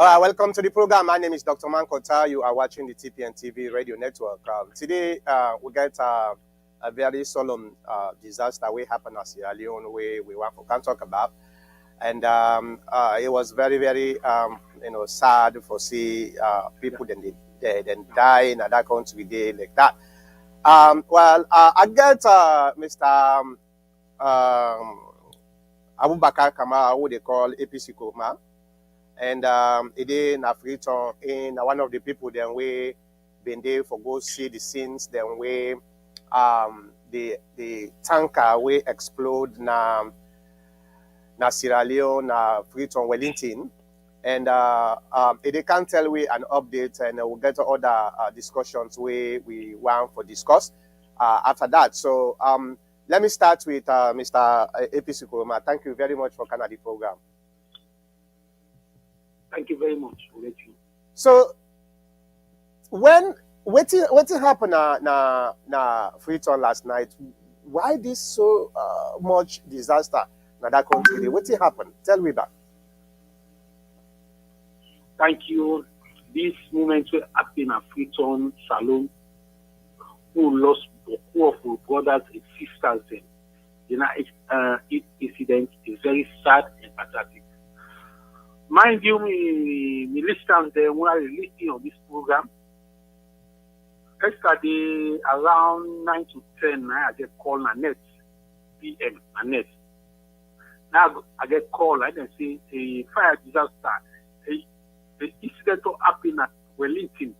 Welcome to the program. My name is Dr. Mankota. You are watching the TPN TV radio network. Today, we get a very solemn disaster we happened at Sierra Leone where we can talk about. And it was very, very, sad for see people then die in that country day like that. I get Mr. Abubakar Kama, who they call APC Koma. And it in Africa, in one of the people then we been there for go see the scenes then we the tanker we explode na Sierra Leone na Freetown Wellington, and they can tell we an update, and we'll get to other discussions we want for discuss after that. So let me start with Mr. APC Kuroma. Thank you very much for coming on the program. Thank you very much. So, what happened na Freetown last night? Why this so much disaster na that country? What happened? Tell me that. Thank you. This moment will happen at Freetown Salon, who lost two of our brothers and sisters. This incident is very sad and pathetic. Mind you, me listeners there when I listening on this program. Yesterday around 9 to 10, I get call on net, PM on net. Now I get call and say a fire disaster, the incident happened at Wellington,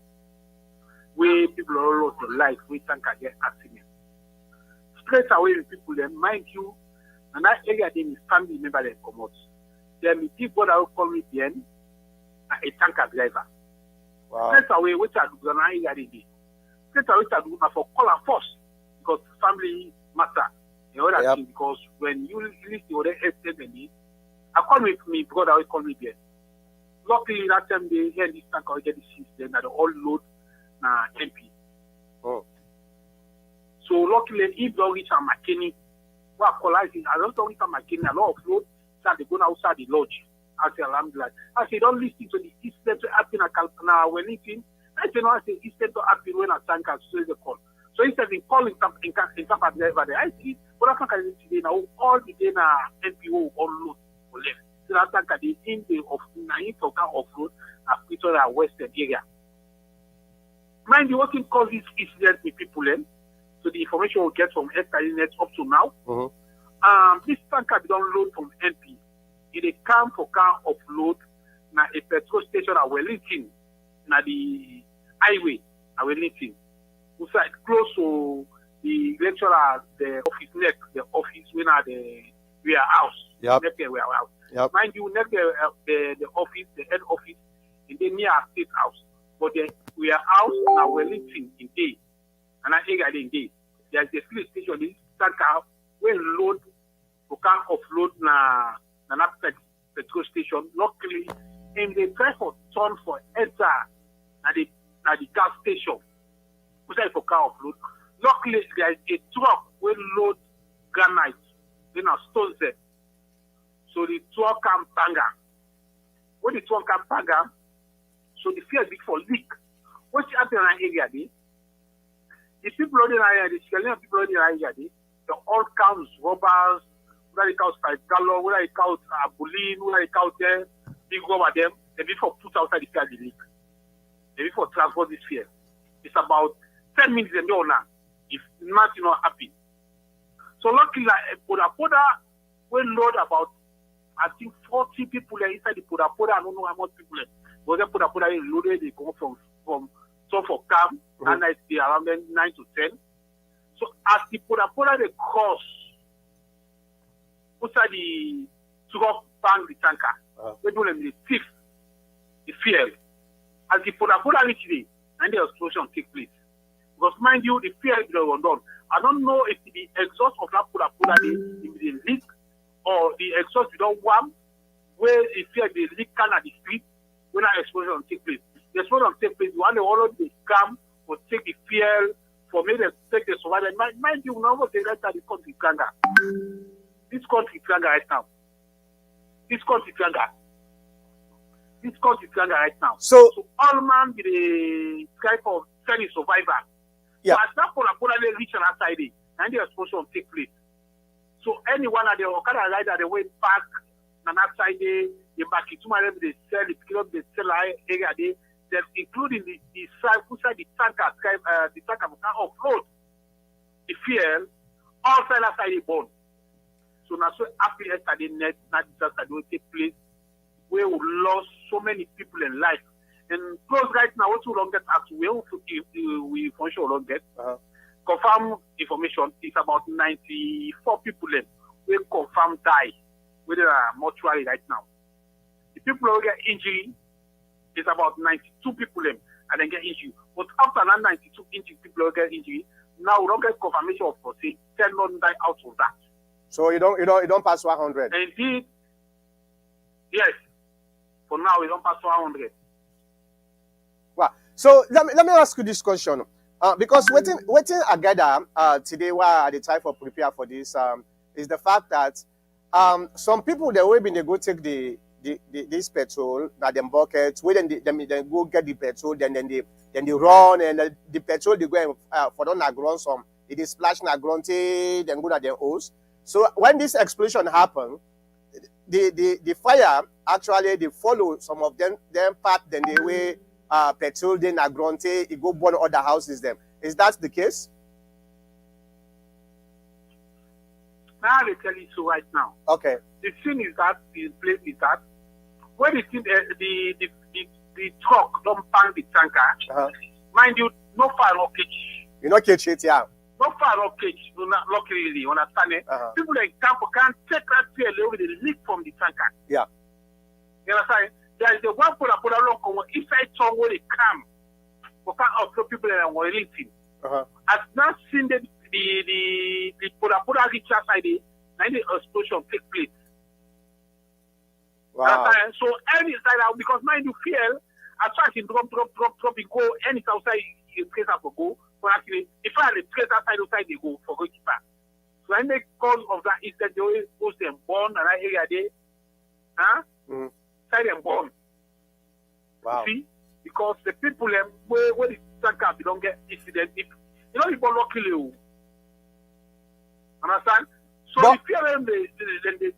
where people are lost their life, we think I get accident. Straight away the people then, mind you, and that area then is family member they come out. Then the people that will call me then a tanker driver. Wow. Straight away, which I do not area straight away, I do not for call and force because family matter. You know that thing, because when you list the other estate, I call me brother will call me then. Luckily that time they hear this tanker get the seats then that all load na MP. Oh. So luckily if don't reach a mechanic, what I don't reach a mechanic, a lot of load. They go outside the lodge. I say, Alhamdulillah. I say, don't listen to the incident to happen at Wellington. I say, no, I say, incident to happen when a tanker says the call. So instead of calling in Tampa driver there, I see, what I think today now, all the day na NPO all load for left. So that tanker, the in the of 9 of road, at Victoria Western area. Mind you, what causes incident with people then? So the information we'll get from SINet up to now. Mm-hmm. This tanker don't load from MP. It come for car offload na a petrol station at Wellington, na the highway at Wellington. We side close to the lecturer, the office neck, the office when at the warehouse. Yep. Neck the warehouse. Yep. Mind you, neck the office, the head office, in the near state house. But the warehouse na Wellington in day, and I think in day. There's a filling station. This tanker will load. We can offload na petrol station. Luckily, and they try for turn for enter at the gas station. We say for car offload. Luckily, there is a truck will load granite, then a stones there. So the truck can panga. When the truck can panga, so the fear big for leak. What's happening in the area? The people in the area, the Sierra Leone people in the area, the all counts robbers. Whether it counts 5 gallon, whether it counts bullying, whether it counts big rubber them, they before put outside the car the leak. They before transport this fear. It's about 10 minutes and more now. If nothing not happen. So luckily like Poda will load about I think 40 people are inside the Poda. I don't know how much people are. But then Poda is loaded, they go from some for camp, and I see around 9 to 10. So as the Poda they cross outside the truck bang the tanker. We do them the thief, the fuel. As the Poda reach there, and the explosion take place. Because mind you, the fuel is run down. I don't know if the exhaust of that Poda the leak or the exhaust don't warm where the fuel the leak can at the street when that explosion take place. The explosion take place, one they already come or take the fuel for me to take the survivor. Mind you, now what they right at the country Kanga. This country Kanga right now. This country Kanga. discuss the tanker right now. So all man be the type of training survivor. yeah. But that polar they reach on that side, and the explosion take place. So anyone at the Okada rider the way back on that side, the back to my they sell it, they sell area they including the side the tanker can offload the fuel outside that side born. So now so happy yesterday net that disaster will take place where we lost so many people in life. And close right now, what we don't get as well, we function don't get. Confirm information is about 94 people then we confirm die with a mortuary right now. The people who get injury is about 92 people then and then get injury. But after that 92 injury people who get injury, now we don't get confirmation of say 10 non die out of that. So you don't pass 100. Indeed, yes. For now, we don't pass 100. Wow. So let me ask you this question. Because waiting I gather today while at the time for prepare for this is the fact that some people they will be they go take this petrol now them buckets where then they go get the petrol then they run and the petrol they go for don't ground some it is splash na ground then go to their hose. So when this explosion happened, the fire actually they follow some of them path then they way petrol then na ground it go burn other houses them. Is that the case? Now they tell you so right now. Okay. The thing is that the place is that when the thing, the truck don't pan the tanker, mind you, no fire no catch. You know catch it, yeah. No fire no catch. Do not luckily you understand it. People like camp can't take that fuel over the leak from the tanker. Yeah. You understand? There is the one put along come inside town where they come. We can't also people that are waiting. I've not seen the Pura reach outside and the explosion take place. Wow. So any side out because mind you feel as far as you drop and go any outside you trace up to go. But actually if I the trace outside they go for go keep back. So any cause of that is that they always post them born and that area there. Side them born. Wow. See? Because the people where the tanker they don't get incident if you know people luckily you understand? So but, if you them they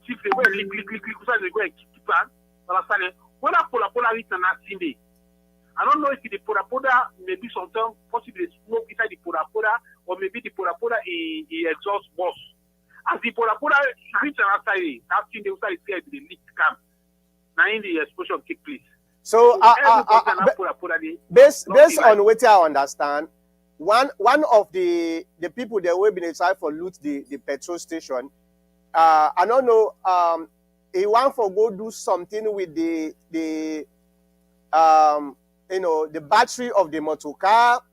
chief they go click so they go and keep it on. Understand? When I pull it and not seen it. I don't know if the poda maybe sometimes possibly smoke inside the poda or maybe the poda he exhaust boss. As the poda reach outside that thing they outside the leak camp. Now in the explosion take place. So based on what I understand, one of the people that will be inside for loot the petrol station, I don't know, he want for go do something with the battery of the motor car.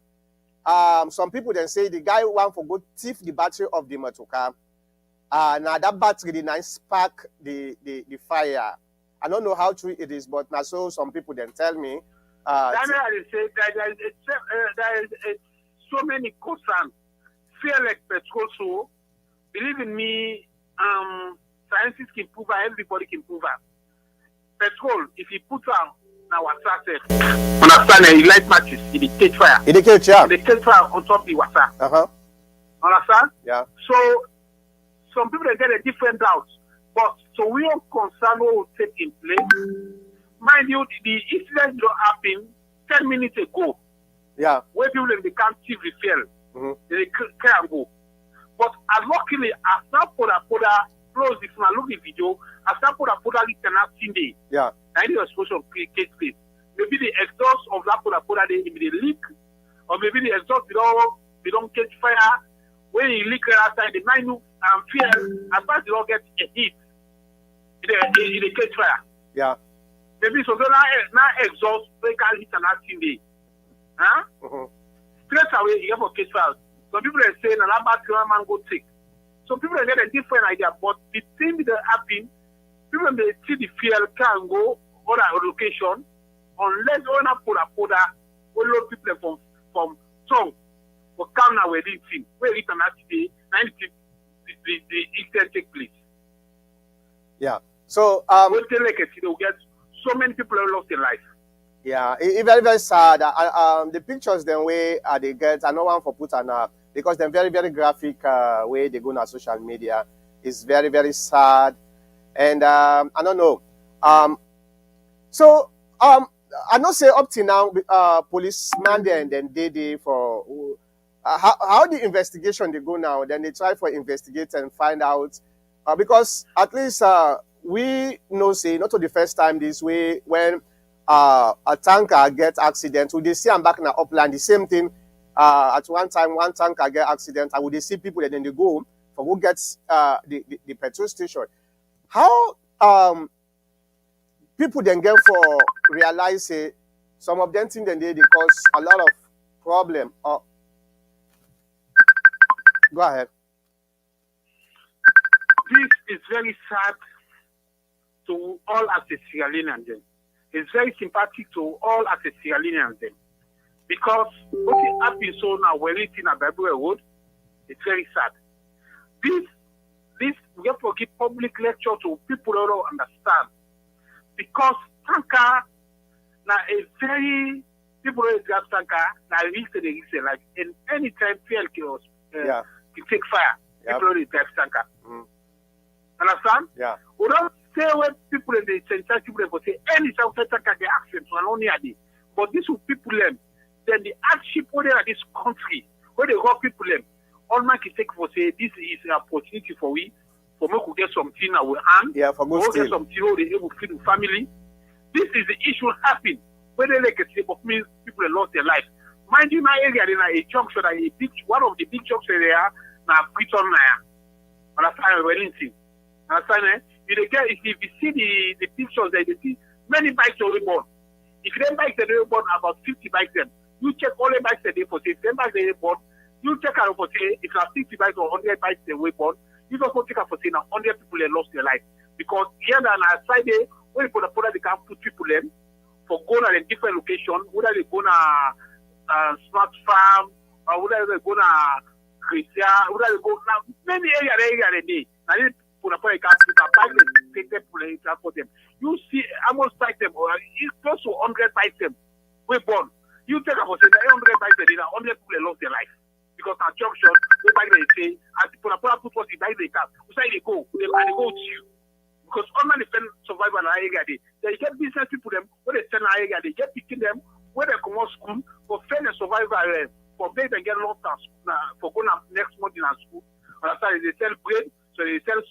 Some people then say the guy want for go thief the battery of the motor car. Now that battery did not spark the fire. I don't know how true it is, but now so some people then tell me. There is so many concerns. Fear like petrol, so believe in me, scientists can prove it, everybody can prove it. Petrol, if you put on water, understand it light matches, it catch fire. It catch, yeah. It catch fire on top of the water. Understand? Yeah. So some people they get a different route. But so we are concerned what will take in place. Mind you, the incident don't happen 10 minutes ago. Yeah. Where people in the camp chief refill. They can't go. But as luckily as that poda close if you look at the video, as that poda cannot see the and the explosion takes place. Maybe the exhaust of that poda they leak, or maybe the exhaust they don't catch fire. When you leak outside the mind you fear as far as they don't get a heat. It catch fire. Yeah. Maybe so now exhaust they can hit an acting day. Straight away you have a catch fire. Some people are saying an battery man go take. Some people get a different idea, but the thing that happen, people may see the fuel can go other location unless owner poda will load people from tongue or come now where this thing where it an acting day and the incident take place. Yeah. So we'll get So many people have lost their life. Yeah, it very, very sad. The pictures then way they get, I know one for put on because they're very, very graphic way they go on social media is very, very sad. And I don't know. So I know say up to now, policeman there and then they for how the investigation they go now. Then they try for investigate and find out because at least we know say not for the first time this way when a tanker get accident, we they see I'm back in the upland the same thing. At one time, one tanker get accident, and we they see people and then they go for who gets the petrol station. How people then get for realize say some of them think then they cause a lot of problem. Go ahead. This is very sad to all as a Sierra Leonean then. It's very sympathetic to all as a Sierra Leonean then. Because what is happening so now, we're eating a Bible Road, it's very sad. This we have to give public lecture to people who don't understand. Because tanker now a very people who drive tanker now risk like in any time fuel can take fire. Yep. People who drive tanker. Understand? Yeah. We don't say when people in the center people will say any time tanker can get accident and only a day. But this will people them. Then the hardship over in this country, where they got people them, all man can take for say this is an opportunity for we for me to get something in our hand. Yeah, for good get something where they able to feed the family. This is the issue happen. Whether they can say of me people have lost their life. Mind you, my area in a junction, a big one of the big junctions there now PETROL now. Understand anything? Understand? If you see the pictures there, you see many bikes already born. If you then bikes that they born about 50 bikes then, you check all the bikes that they for say 10 bikes they born, you check out for say if you have 60 bikes or 100 bikes they were born, you also check out for say now 100 people have lost their life. Because here and outside there, when you put a product they can put people in for going to a different location, whether they go to smart farm or whether they go to Christian, whether they go now many areas they now they put a product can put a bike and take them to transport them. You see almost like them or it's close to 100 bikes them we born. You take a for say 100 bikes they 100 people have lost their life. Because our junction, we back they say, as people put us in bike they come, we say they go to you. Because all man defend survival in our area they get business people them where they send our area, they get picking them where they come out school for fair and survival for bed and get lost for going next month in our school. And after they sell bread, so they sell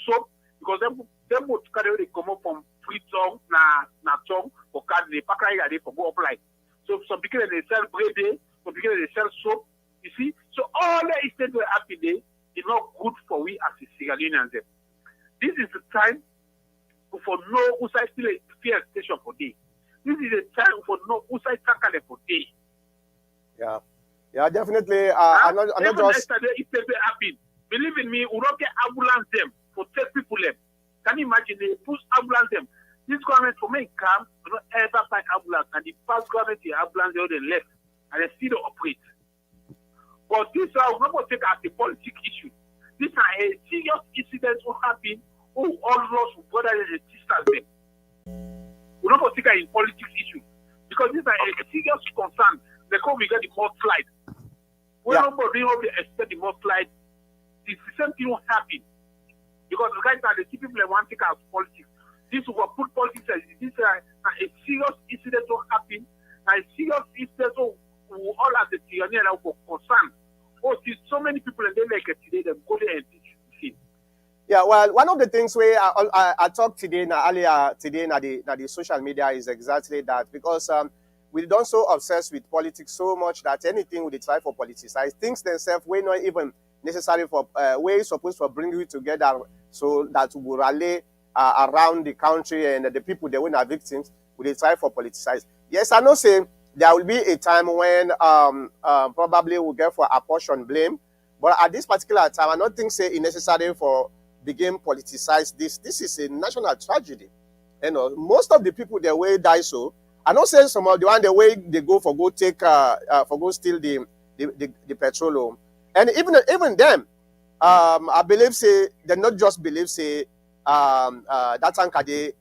soap because them would carry they come up from free tongue na tongue for card they pack area for go apply. So some people they sell bread there, some people they sell soap. You see, so all the extent we're happy day is not good for we as a Sierra Leoneans. This is the time for no outside still a fear station for day. This is the time for no outside tackle for day. Yeah, definitely. I'm not just. If they happen, believe in me, we don't get ambulance them for take people them. Can you imagine they push ambulance them? This government for me come, we don't ever find ambulance, and the past government the ambulance they left, and they still operate. But this will not take as a political issue. This is a serious incident will happen who all lost brothers and sisters them. We not take a political issue. Because this is a serious concern. The we get the more slide. When nobody expect the more slide, the same thing will happen. Because right now the people want to take as politics. This will put politics as this is a serious incident will happen. A serious incident will all as the Tyrannian for concern. Oh, see, so many people and they like it today, they go there and teach. Yeah, well, one of the things where I talked today, earlier today, the social media is exactly that because we don't so obsessed with politics so much that anything we try for politicize things themselves, we're not even necessary for we're supposed to bring you together so that we will rally around the country and the people that were not victims, we try for politicize. Yes, I know say there will be a time when probably we'll get for apportion blame, but at this particular time, I don't think say it's necessary for begin politicize this. This is a national tragedy. You know, most of the people the way die so. I don't say some of the one the way they go for go take for go steal the petrol, and even them, I believe say they not just believe say that tanker they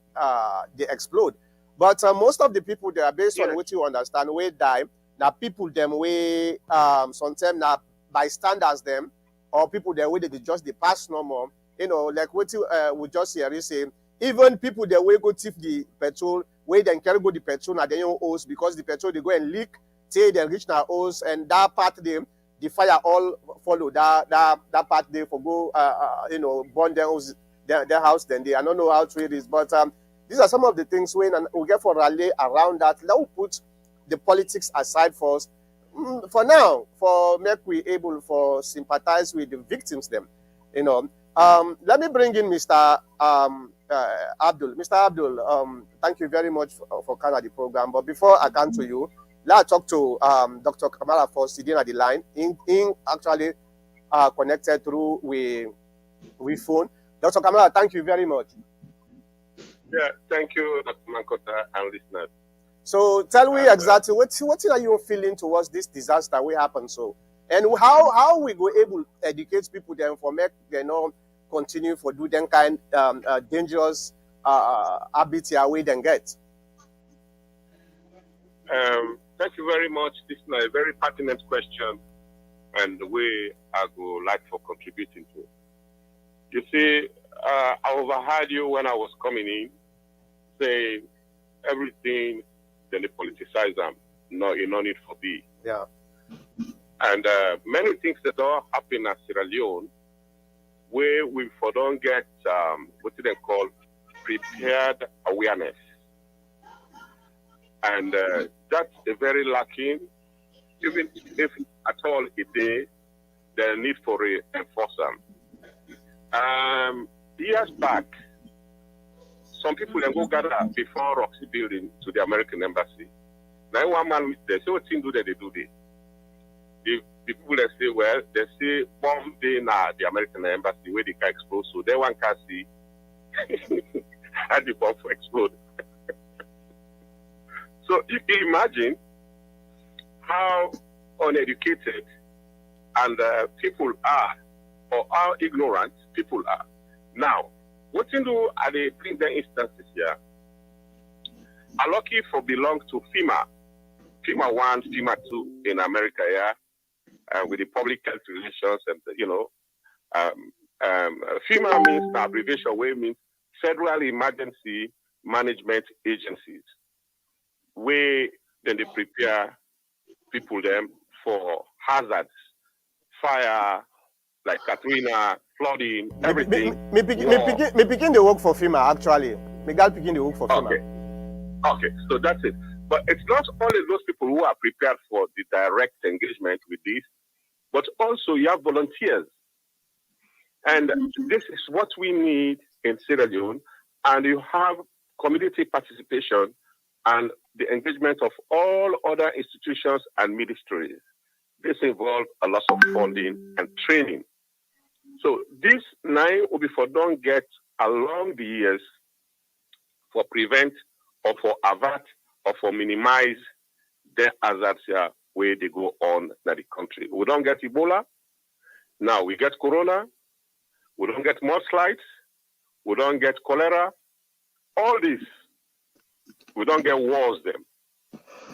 explode. But most of the people there, based Yes. on what you understand, we die. Now people them we sometimes now bystanders them or people there way they just the pass no more. You know, like what you we just hear you say, even people there way go tip the petrol, where then carry go the petrol at their own hose because the petrol they go and leak till they reach our hose and that part the fire all follow that part they for go you know burn their house their house then they I don't know how true it is but these are some of the things when we get for rally around that. Let us put the politics aside first. For now, for make we able for sympathize with the victims them, you know. Let me bring in Mr. Abdul. Mr. Abdul, thank you very much for kind of the program. But before I come to you, let's talk to Dr. Kamala first, sitting at the line. In actually connected through with phone. Dr. Kamala, thank you very much. Yeah, thank you, Dr. Mankota and listeners. So tell me exactly what are you feeling towards this disaster we happen so, and how we go able to educate people then for make they know continue for do them kind dangerous habits here we then get. Thank you very much. This is a very pertinent question, and the way I go like for contributing to. You see, I overheard you when I was coming in. Say everything, then they politicize them. No, you no need for be. Yeah. And many things that all happen at Sierra Leone, where we for don't get what do they call prepared awareness, and that's a very lacking. Even if at all it is, the need for reinforce them. Years back, some people then go gather before Roxy building to the American embassy. Now one man with there, so what thing do they do this? The people that say, well, they say bomb day now the American embassy where they can explode, so they one can see how the bomb explode. So you can imagine how uneducated and people are, or how ignorant people are. Now, what you do at the bring the instances here? I'm lucky for belong to FEMA 1, FEMA 2 in America, yeah, with the public health relations and you know, FEMA means the abbreviation way means Federal Emergency Management Agencies, where then they prepare people them for hazards, fire, like Katrina, flooding, everything. Me begin the work for FEMA actually. Me gal begin the work for FEMA. Okay, so that's it. But it's not only those people who are prepared for the direct engagement with this, but also you have volunteers. And this is what we need in Sierra Leone. And you have community participation and the engagement of all other institutions and ministries. This involves a lot of funding and training. So this now will be for don't get along the years for prevent or for avert or for minimize the hazards here where they go on in the country. We don't get Ebola. Now we get Corona. We don't get mudslides. We don't get cholera. All this, we don't get wars them.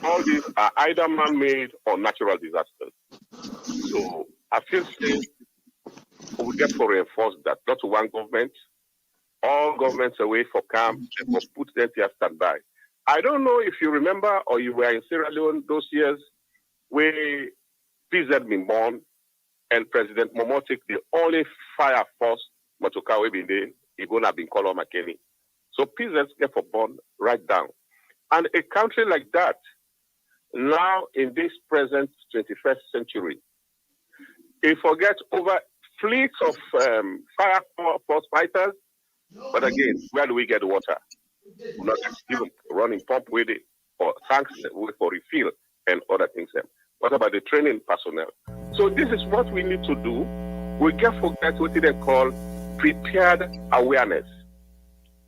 All these are either man-made or natural disasters. So I feel safe. We get to reinforce that. Not to one government. All governments away for camp or put them to standby. I don't know if you remember or you were in Sierra Leone those years where peace had been born and President Momotic, the only fire force Matokawe been there, Igona been called on McKinney. So peace has get for born right down. And a country like that, now in this present 21st century, it forgets over fleets of fire force fighters. But again, where do we get water? We're not even running pump with it or tanks for refill and other things. What about the training personnel? So this is what we need to do. We can forget what they call prepared awareness.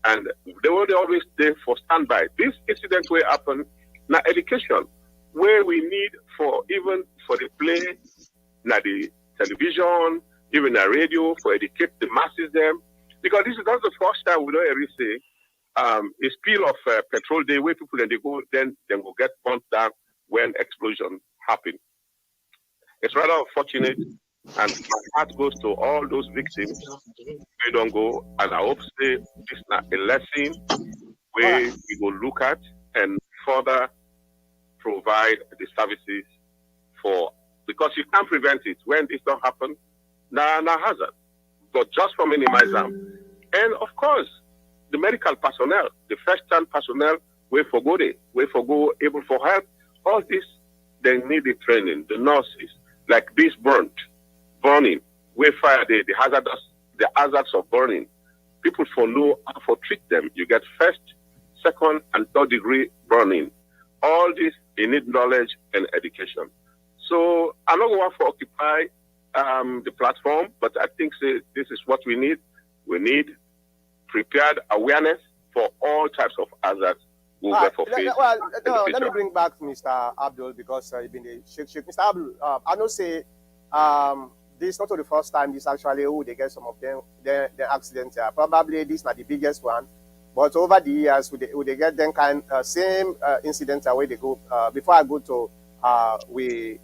And they will always stay for standby. This incident will happen now education, where we need for even for the play, now the television, even the radio, for educate the masses them. Because this is not the first time we don't ever say a spill of petrol day where people then they will get burnt down when explosion happen. It's rather unfortunate, and my heart goes to all those victims. We don't go, and I hope this is a lesson where we will look at and further provide the services for, because you can't prevent it. When this don't happen, na hazard, but just for minimize them. And of course, the medical personnel, the first-hand personnel, way for go able for help. All this, they need the training. The nurses, like this burning, where fire the hazards of burning. People know how to treat them. You get first, second, and third degree burning. All this, they need knowledge and education. So I'm not going to occupy the platform, but I think this is what we need. We need prepared awareness for all types of hazards. Let me bring back Mr. Abdul, because he's been the shake. Mr. Abdul, I know say this is not the first time this actually they get some of them the accidents. Probably this is not the biggest one, but over the years would they get them kind same incidents where they go. Before I go to we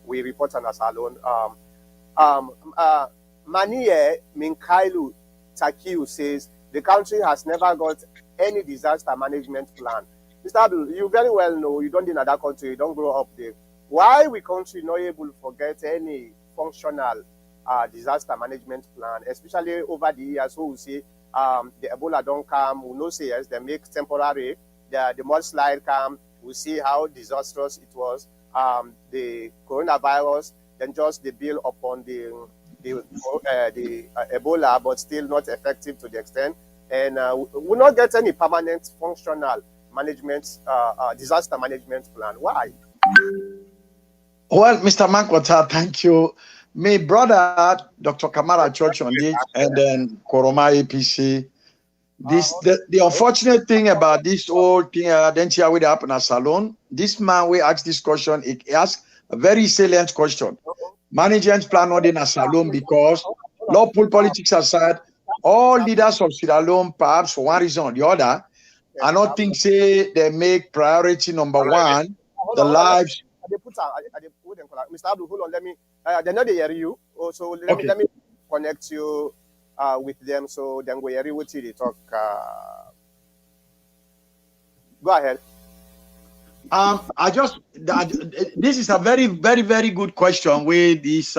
report on us alone. Manie Minkailu Takiu says the country has never got any disaster management plan. Mr. Abdul, you very well know you don't in that country, you don't grow up there. Why we country not able to forget any functional disaster management plan, especially over the years who will say the Ebola don't come, we know say yes, they make temporary, the mudslide come, we see how disastrous it was. The coronavirus, then just the bill upon the Ebola, but still not effective to the extent. And we will not get any permanent functional management, disaster management plan. Why? Well, Mr. Mankota, thank you. My brother, Dr. Kamara Church on this, and then Koroma APC. The unfortunate thing about this whole thing, then here we happen at Salon. This man, we asked this question, he asked a very salient question. Management plan not in a Salon because law pull politics aside, all leaders of Sierra Leone, perhaps for one reason or the other, I don't think say they make priority number one the lives. Mr. Abdul, hold on. Let me. They know they hear you. So let me connect you with them. So then we hear you till they talk. Go ahead. This is a very, very, very good question where this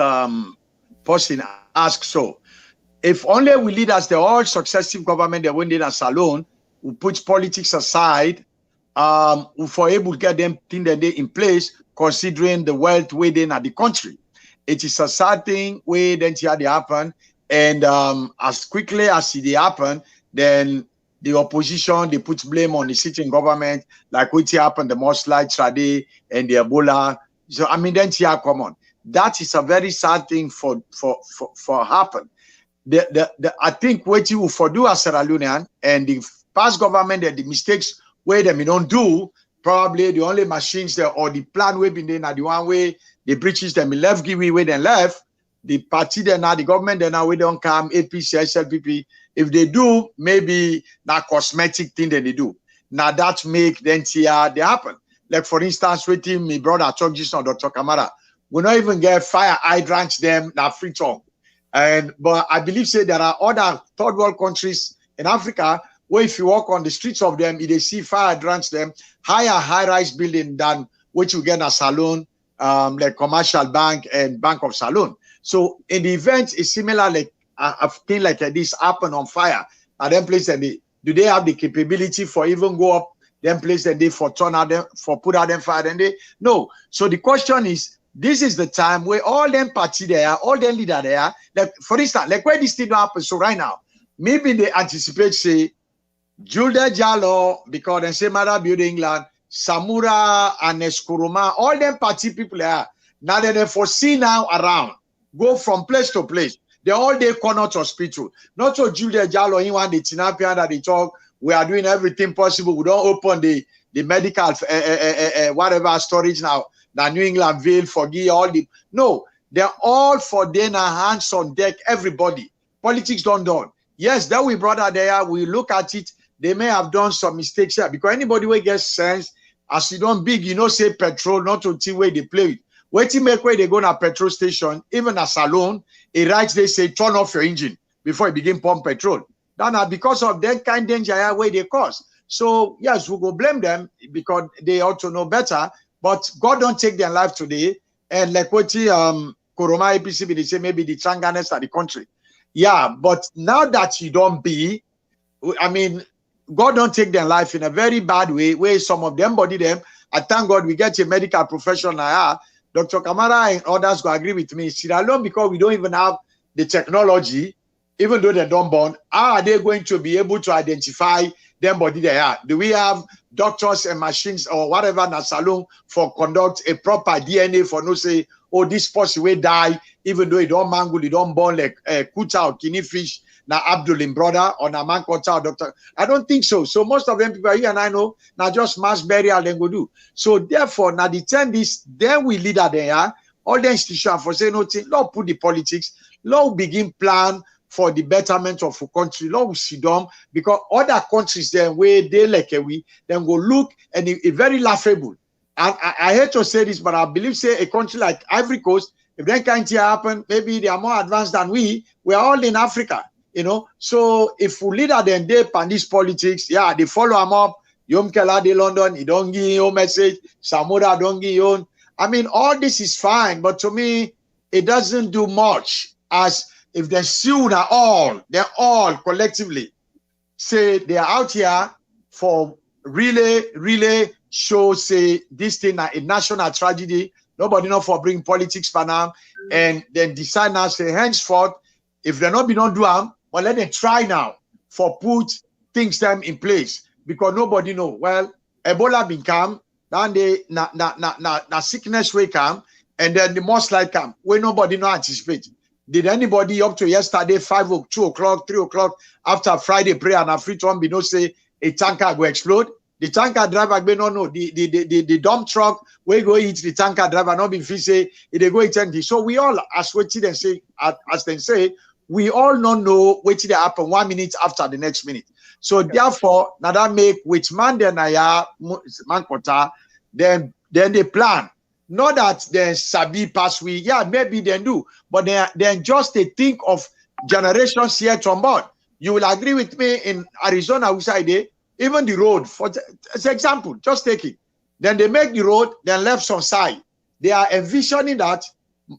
person asks. So, if only we leaders, the all successive government, they went in a salon, who puts politics aside, who for able to get them things that they in place, considering the wealth within the country. It is a sad thing where then it happen, and as quickly as it happen, then the opposition, they put blame on the sitting government, like what happened, the mudslide Trade and the Ebola. So I mean, then it's common. That is a very sad thing for happen. I think what you for do as Sierra Leonean and the past government and the mistakes where them don't do, probably the only machines there or the plan we've been doing are the one way the British them left give way then left. The party then now, the government then now we don't come, APC, SLPP. If they do, maybe that cosmetic thing that they do. Now that make then they happen. Like for instance, waiting my brother talk just on Dr. Kamara. We not even get fire hydrants them that free talk. But I believe say there are other third world countries in Africa where if you walk on the streets of them, if they see fire hydrants them, high-rise building than what you get in a salon, like commercial bank and Bank of Salon. So in the event is similar like a thing like this happen on fire. At them place and do they have the capability for even go up them place and they for turn out them for put out them fire and they no. So the question is, this is the time where all them party there, all them leader there, like for instance, like where this thing happen. So right now, maybe they anticipate say Julde Jallo, because they say Mother Build England, Samura and Eskuruma, all them party people there. Now they foresee now around, go from place to place. They all day corner to hospital. Not so Julde Jallo, in one the Tinapia that they talk, we are doing everything possible. We don't open the medical whatever storage now. The New England Vale, forgive all the no, they're all for then hands on deck, everybody. Politics don't done. Yes, that we brother there, we look at it. they may have done some mistakes here because anybody will get sense as you don't big, you know, say petrol, not until where they play it. Waiting make where they go to a petrol station, even a salon, it writes they say turn off your engine before you begin pump petrol. Now because of that kind of danger where they cause. So yes, we go blame them because they ought to know better. But God don't take their life today. And like what Koroma APC, they say maybe the Changanese are the country. Yeah, but now that you don't be, I mean, God don't take their life in a very bad way, where some of them body them. I thank God we get a medical professional. Dr. Kamara and others will agree with me. Sierra Leone, because we don't even have the technology, even though they're done born, how are they going to be able to identify them body they are? Do we have doctors and machines or whatever in a salon for conduct a proper DNA for no say, oh, this person will die, even though he don't mangle, he don't born like kucha or kidney fish, na Abdulin brother or na man kota doctor. I don't think so. So most of them people here and I know now just mass burial then go do. So therefore, now the 10 this, then we leader there, all the institutions for say nothing, Lord put the politics, Lord begin plan for the betterment of the country, Lord sit down, because other countries then where they like we, then go look and it's very laughable. And I hate to say this, but I believe say a country like Ivory Coast, if that kind of thing happen, maybe they are more advanced than we are all in Africa. You know, so if we leader then they pan this politics, yeah, they follow them up. Yom Kela de London, he don't give your message. Samura don't give your. I mean, all this is fine, but to me, it doesn't do much. As if they sue they're all collectively say they are out here for really show say this thing a national tragedy. Nobody know for bring politics for now, and then decide now say henceforth, if they're not be don't do them. But let them try now for put things them in place because nobody know. Well, Ebola been come, then they na sickness will come, and then the most like come where nobody know anticipate. Did anybody up to yesterday 5 or 2 o'clock, 3 o'clock after Friday prayer and a free one be no say a tanker go explode? The tanker driver be no know the dump truck where go hit the tanker driver not be say they go hit anything. So we all as waiting and say as they say. We all don't know what will happen 1 minute after the next minute. So therefore, now that make which man then man kota, then they plan. Not that they sabi pass we, yeah, maybe they do, but then just they think of generations here on board. You will agree with me in Arizona, we say even the road, for example, just take it. Then they make the road, then left some side. They are envisioning that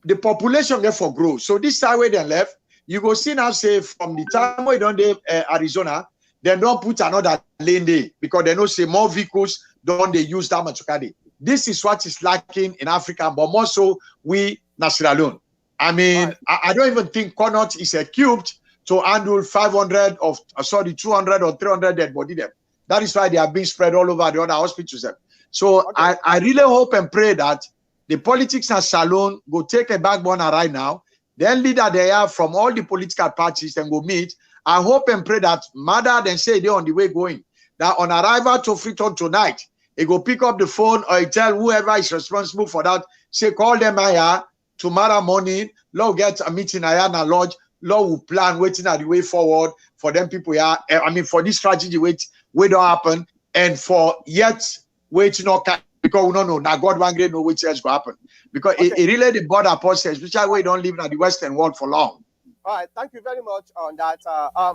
the population therefore grows. So this side where they left, you go see now say from the time we don't do Arizona, they don't put another lane there because they know say more vehicles don't they use that much carry. This is what is lacking in Africa, but more so we Sierra Leone. I mean, I don't even think Connaught is equipped to handle 200 or 300 dead body them. That is why they are being spread all over the other hospitals. So I really hope and pray that the politics in Sierra Leone go take a backbone right now. Then leader they are from all the political parties and go meet. I hope and pray that mother then say they're on the way going. That on arrival to Freetown tonight, he go pick up the phone or he tell whoever is responsible for that, say call them here tomorrow morning. Lord get a meeting here in a lodge. Lord will plan waiting at the way forward for them people here. I mean for this strategy wait don't happen and for yet waiting not because we don't know now God one great know which else will happen. Because it really the border process, which I way don't live in the Western world for long. All right, thank you very much on that.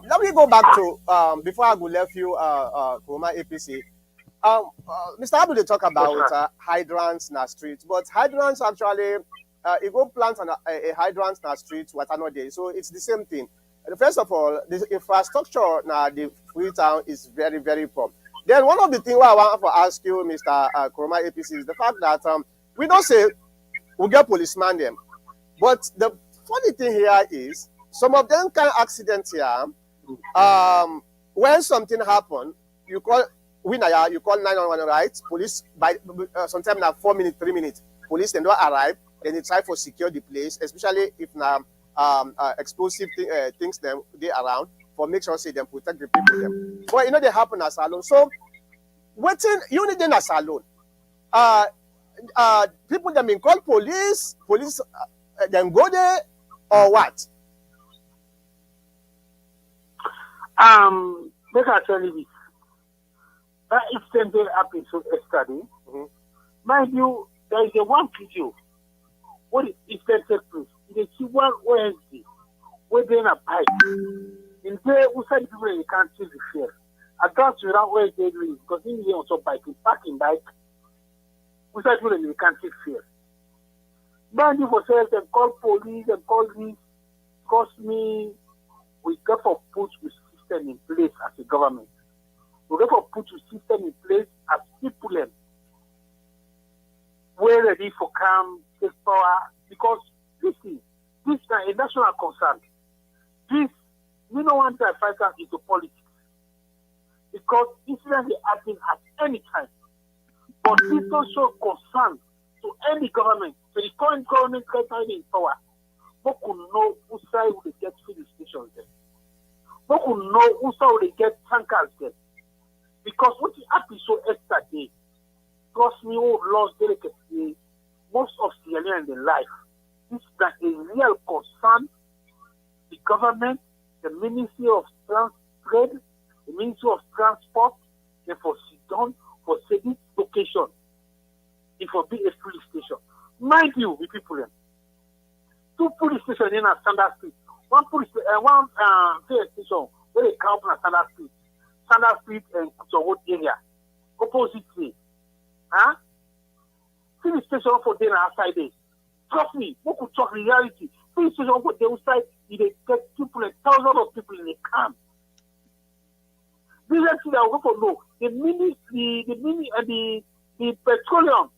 Let me go back to before I go left you, Koroma APC. Mr. Abu, they talk about hydrants in the streets, but hydrants actually, you go plant on a hydrant in the street, what are not there. So it's the same thing. First of all, the infrastructure now the Freetown is very, very poor. Then one of the things I want to ask you, Mr. Koroma APC, is the fact that we don't say we get policemen them, but the funny thing here is some of them can accident here. When something happen, you call you call 911, right? Police by sometimes now 4 minutes, 3 minutes. Police then don't arrive. Then they try for secure the place, especially if now explosive things them they around for make sure say them protect the people them. But you know they happen as alone. So waiting you need them as alone. People them in call police then go there or what? Make I tell you this. That incident happened so yesterday. Mind you, there is a one video where the incident took place. It is one Wednesday where they in a bike. In there, we said people in the country the fear. I got to around where they doing because in the also biking, parking bike. We said people in the country fear. Mind you, for sales and call police and call this. Cost me, we got to put the system in place as a government. We got to put the system in place as people and we're ready for calm, take power, because this is a national concern. This, we don't want to fight out into politics. Because incidents happen at any time. But this also concern to any government, to the current government currently in power. Who could know who side will get filling stations there? Who could know who side will get tankers there? Because what happened so yesterday, trust me, who lost delicacy, most of Sierra Leone in their life. This is a real concern. The government, the Ministry of Trade, the Ministry of Transport, and for Sidon, for this location, it will be a police station. Mind you, the people, two police stations in a standard street. One police station where they come from a standard street and some road area, opposite way. Huh? Police station for them outside there. Trust me, who could talk reality? Police station for them outside, they get people and thousands of people in the camp. This is thing that we for know. The petroleum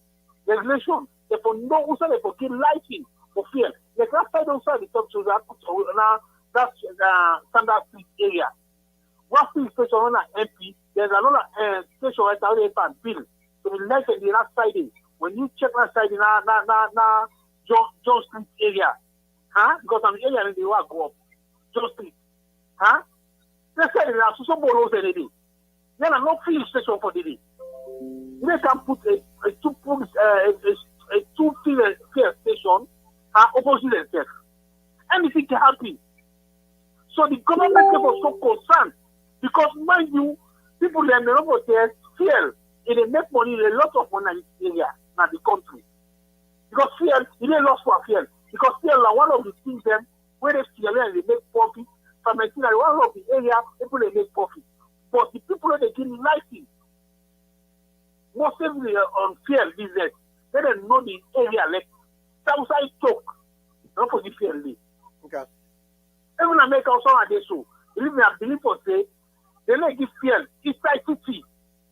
regulation, they for know also they for get lighting for fuel. Like last time outside the top to that standard street area. One police station on an MP, there's another station right out there and bill. So the light in the last side is when you check that side in John Street area, huh? Because on the area they will go up. John Street. Huh? They say there are some bolos in the day. There are no filling station for the day. They can put a two fuel station opposite themselves. Anything can happen. So the government was so concerned because mind you, people they know about their fuel, they make money, a lot of money in this area, not the country. Because fuel, it ain't lost for fuel. Because fuel are one of the things them where they fuel and they make profit. From Nigeria, one of the area people they make profit. But the people that they give lighting, mostly on fuel business, they don't know the area like Southside talk, not for the fuel. Okay. Even America also are they so. Believe me, I believe for say they like give fuel inside city.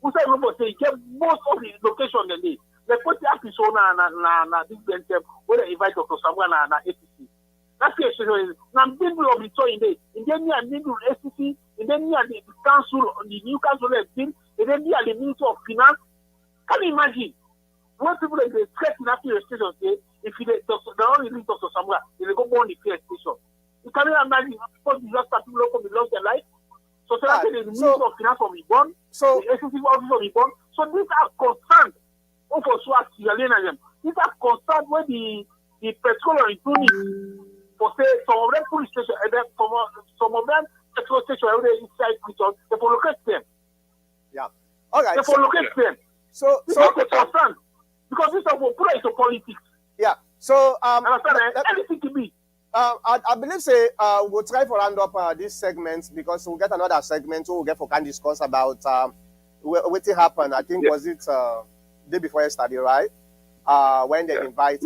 Who say no say get most of the location they need. They put the episode na this them where they invite Dr. Samuel na ATC. That's the issue is now middle of the toy in there. In then near middle ATC, in then near the council, the new council has been, and then near the Ministry of Finance. Can you imagine? When people like they threaten after the station say, if they only need Dr. Samuel, they go on the fuel station. You can imagine what disaster people lost their life. So the Ministry of Finance will be born, the ACC office will be born. So these are concerned over Sierra Leone. These are concerned when the petrol is doing it. For say some of them police station and then some of them petrol station where they inside Britain, they will locate them. Yeah. All right. They will locate them. So concerned because this is put into politics. Yeah. So anything to be. I believe say we'll try to round up this segment because we'll get another segment we'll get for can discuss about what happened. I think was it day before yesterday, right? When they invite.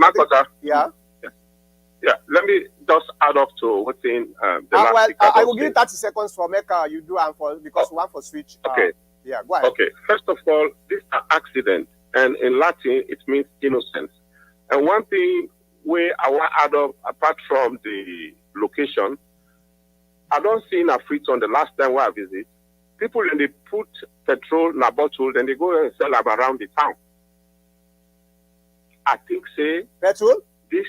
Yeah, let me just add up to what's in the last I will give you 30 seconds for Mecca. You do and for because we want for switch. Okay. Yeah, go ahead. Okay. First of all, this is an accident, and in Latin it means innocence. And one thing where I want to add up, apart from the location, I don't see in Africa on the last time where I visit, people when they put petrol in a bottle, then they go and sell them around the town. I think say petrol? This.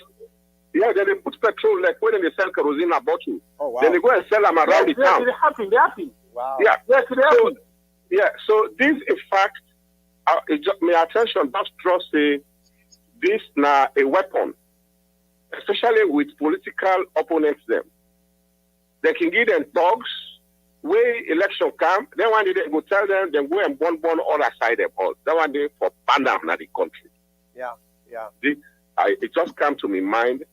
Yeah, then they put petrol like when they sell kerosene in a bottle. Oh, wow. Then they go and sell them around the town. They happen. Wow. Yeah. Yes, they happen. So this in fact, my attention just trust say this now a weapon, especially with political opponents them. They can give them thugs, Where election come, then one day they go tell them, then go and burn all aside them all. That one day for Panam, not the country. Yeah, yeah. It just come to my mind,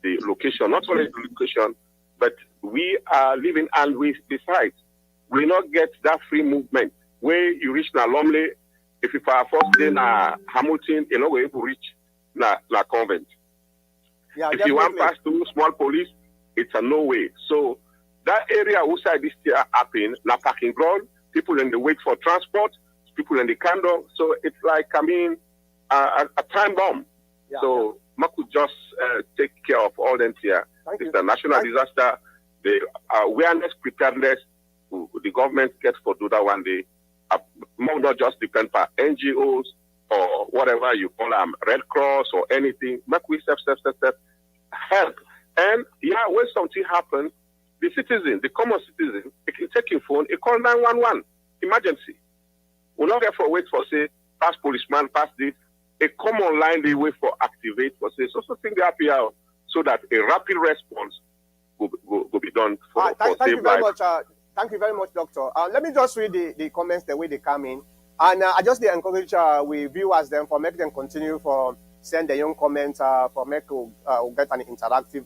the location, not only the location, but we are living, and besides, we not get that free movement. Where you reach na Lumley, if you are first day na Hamilton, you know where you reach na convent. Yeah, if you want pass through small police, it's a no way. So that area outside this year happen, na parking ground, people in the wait for transport, people in the candle. So it's like, I mean, a time bomb. Yeah, so yeah. Could just take care of all them here. It's a national disaster. The awareness, preparedness, the government gets for do that one day. Not just depend on NGOs or whatever you call them, Red Cross or anything. Make we step, help. And yeah, when something happens, the citizen, the common citizen, they can take your phone, they call 911, emergency. We're not there for wait for say, pass policeman, pass this. A common line they wait for activate for say, so thing they happy out so that a rapid response will be done for thank you very life. much. Thank you very much, Doctor. Let me just read the comments the way they come in. And I just encourage we viewers them for make them continue for send their young comments for make we'll get an interactive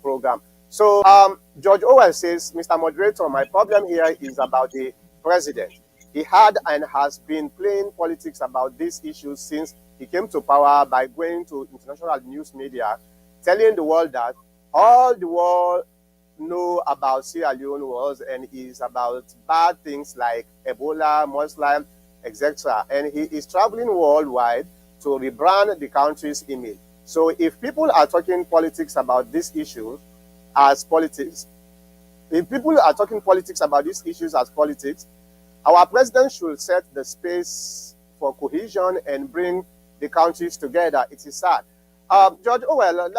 program. So George Owell says, Mr. Moderator, my problem here is about the president. He had and has been playing politics about these issues since he came to power by going to international news media, telling the world that all the world know about Sierra Leone was and is about bad things like Ebola, Muslim, etc. And he is traveling worldwide to rebrand the country's image. So if people are talking politics about this issue as politics, if people are talking politics about these issues as politics, our president should set the space for cohesion and bring the countries together. It is sad. George Owell,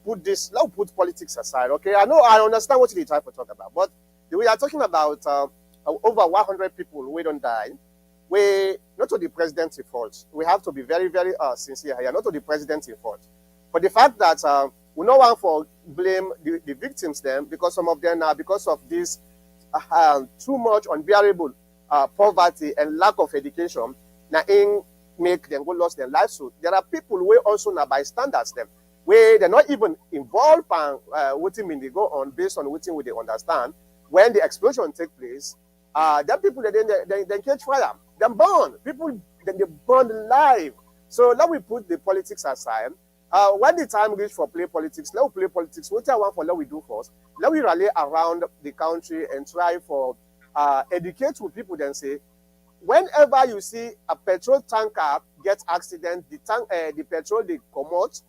let's put politics aside, okay? I know, I understand what you try to talk about, but we are talking about over 100 people who don't die. We, not to the president's fault. We have to be very, very sincere here, not to the president's fault. But the fact that we no one for blame the victims then, because some of them are because of this too much unbearable poverty and lack of education, now in make them go lost their lives. So there are people who also now bystanders them, where they're not even involved and what they go on based on what they understand. When the explosion take place, there are people that then catch fire, then burn. People then they burn live. So now we put the politics aside. When the time reach for play politics, let we play politics. What I want for let we do first. Let we rally around the country and try for educate with people. Then say, whenever you see a petrol tanker get accident, the petrol they come out,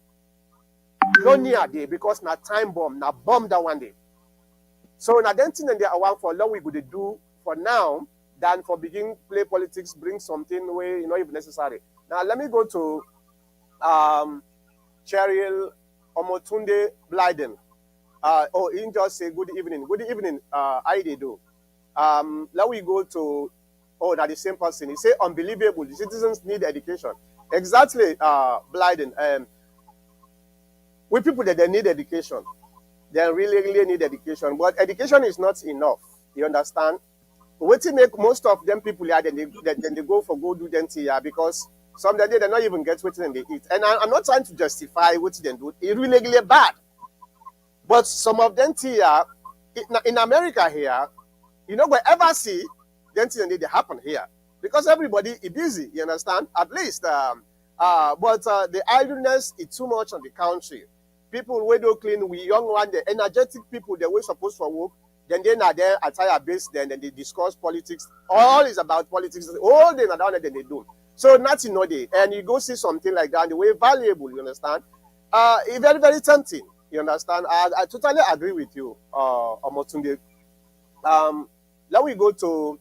no near day because na time bomb, na bomb that one day. So na then thing they are for what we could do for now than for begin play politics, bring something way not even necessary. Now let me go to Cheryl Omotunde Blyden. He just say good evening. Good evening, how they do? Let we go to now the same person. He say unbelievable. The citizens need education. Exactly, Blyden. We people that they need education. They really, really need education. But education is not enough. You understand? What to make most of them people here, then they go for go do them here because some day they not even get what they eat. And I'm not trying to justify what they do. It's really, really bad. But some of them here, in America here, you know, wherever see, then they happen here. Because everybody is busy, you understand? At least. But the idleness is too much on the country. People who do clean, we young one, the energetic people, they were supposed for work, then they are there at higher base, then they discuss politics. All is about politics. All they are down there, then they do. So nothing no day. And you go see something like that, the way valuable, you understand? It's very, very tempting. You understand? I totally agree with you, Omotunde. Now we go to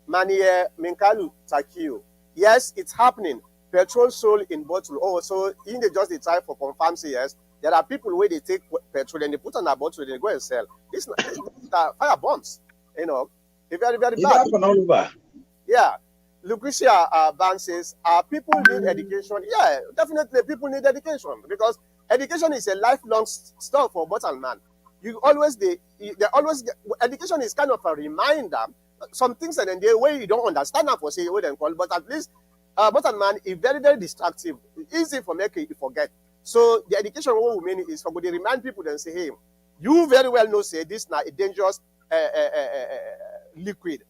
Manie Minkalu Takio. Yes, it's happening. Petrol sold in bottle. Oh, so in the just the time for confirm say yes. There are people where they take petrol and they put on a bottle and they go and sell. This fire bombs. You know, it's very, very bad. Yeah. Lucretia Ban says, people need education. Yeah, definitely people need education because education is a lifelong stuff for bottle man. you always they always get, education is kind of a reminder. Some things and then the way you don't understand that for say what they call, but at least bottom man is very, very distractive. Easy for making you forget. So the education what we mean is for they remind people and say, hey, you very well know say this now a dangerous liquid.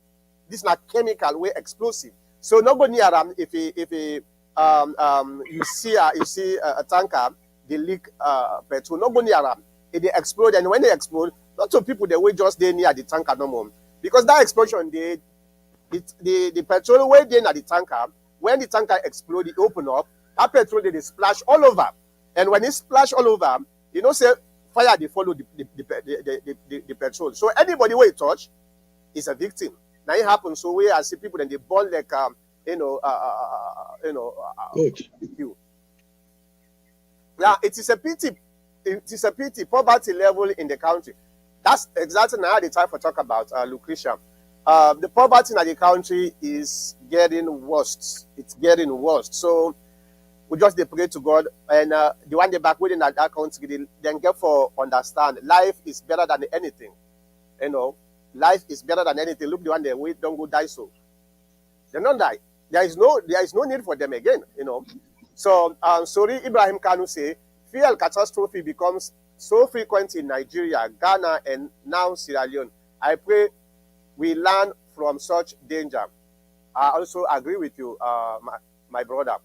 This not chemical way explosive. So nobody around if you see a tanker they leak petrol, nobody around. If they explode, and when they explode, lots of people they will just stay near the tanker no more. Because that explosion the petrol way there at the tanker, when the tanker explode, it open up, that petrol they splash all over. And when it splash all over, you know, say fire they follow the petrol. So anybody where it touch is a victim. Now it happens so we see people and they burn like you. Yeah, it is a pity. It is a pity poverty level in the country. That's exactly now the time for talk about Lucretia. The poverty in the country is getting worse. It's getting worse. So we just pray to God and the one they back within that country then get for understand life is better than anything. You know, life is better than anything. Look the one they wait, don't go die so. They don't die. There is no need for them again, you know. So sorry, Ibrahim Kanu say fuel catastrophe becomes so frequent in Nigeria, Ghana, and now Sierra Leone. I pray we learn from such danger. I also agree with you, my brother.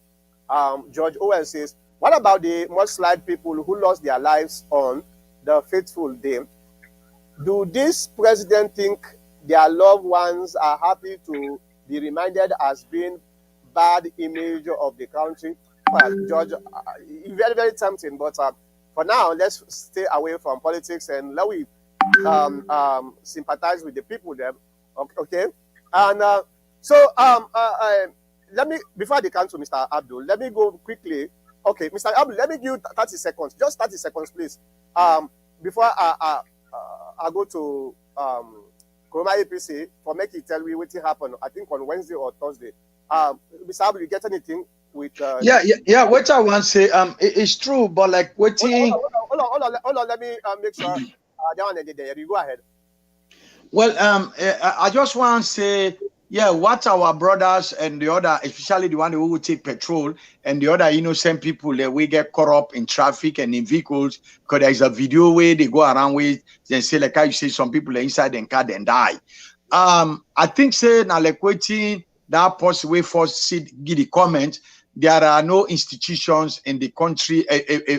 George Owen says, what about the mudslide people who lost their lives on the fateful day? Do this president think their loved ones are happy to be reminded as being bad image of the country? Well, George, very, very tempting, but for now, let's stay away from politics and let we sympathize with the people there. Okay, and let me, before I come to Mr. Abdul, let me go quickly. Okay, Mr. Abdul, let me give you 30 seconds, just 30 seconds, please. Before I go to Kuroma APC for make it tell me what happened. I think on Wednesday or Thursday. Mr. Abdul, you get anything? With yeah. What I want to say, it's true, but like waiting. Hold on. Let me make sure. You go ahead. Well, I just want to say, yeah, what our brothers and the other, especially the one who will take petrol and the other innocent people that we get caught up in traffic and in vehicles, because there's a video where they go around with then say like how you say some people are inside the car and die. I think say now like waiting that post way for see give the comment. There are no institutions in the country.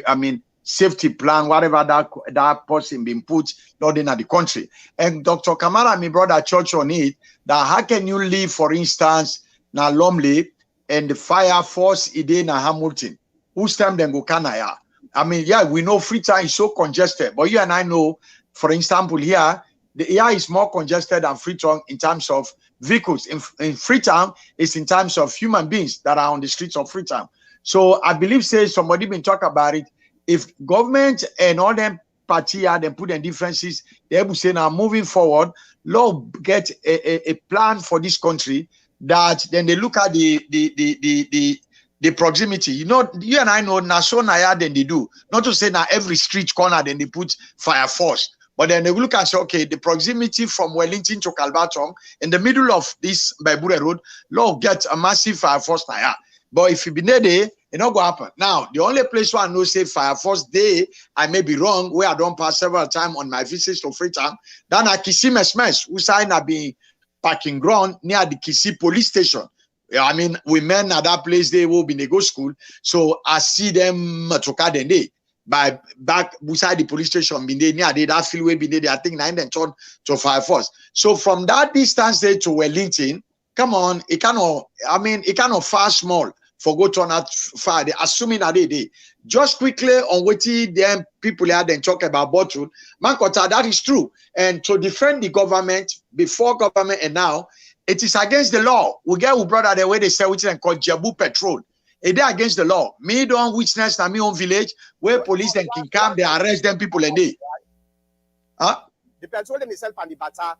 I mean, safety plan, whatever that person been put, not in the country. And Dr. Kamara, my brother, church on it. That how can you live, for instance, na Lumley and the fire force ide na Hamilton? Whose time then go Canaya? I mean, yeah, we know Freetown is so congested, but you and I know, for example, here the air is more congested than Freetown in terms of vehicles. In Freetown, it's in terms of human beings that are on the streets of Freetown. So I believe, say somebody been talk about it. If government and all them party are then put their differences, they will say now moving forward, Lord get a plan for this country that then they look at the proximity. You know, you and I know now so naya than they do. Not to say now every street corner then they put fire force. But then they will look and say, okay, the proximity from Wellington to Calbatong, in the middle of this Baibure Road, Lord get a massive fire force now. But if you be there, it not go happen. Now, the only place where I know say fire force day, I may be wrong, where I don't pass several times on my visits to Freetown, then I Kisi Mesmes, who sign have been parking ground near the Kisi police station. I mean, women at that place, they will be in the go school. So I see them to Kaden day. By back beside the police station, been there near that field way, been there, I think 9 and turn to fire force. So from that distance there to Wellington, come on, it cannot, I mean, it cannot far small for go turn out far. Assuming that they just quickly on what them people here then talk about bottle, Mankota, that is true. And to defend the government before government and now, it is against the law. We get our brother the way they say which is called Jabu Petrol. It is against the law. Me don't witness na me own village where police then can come, they arrest them people and they. Huh? The petrol themselves and the butter.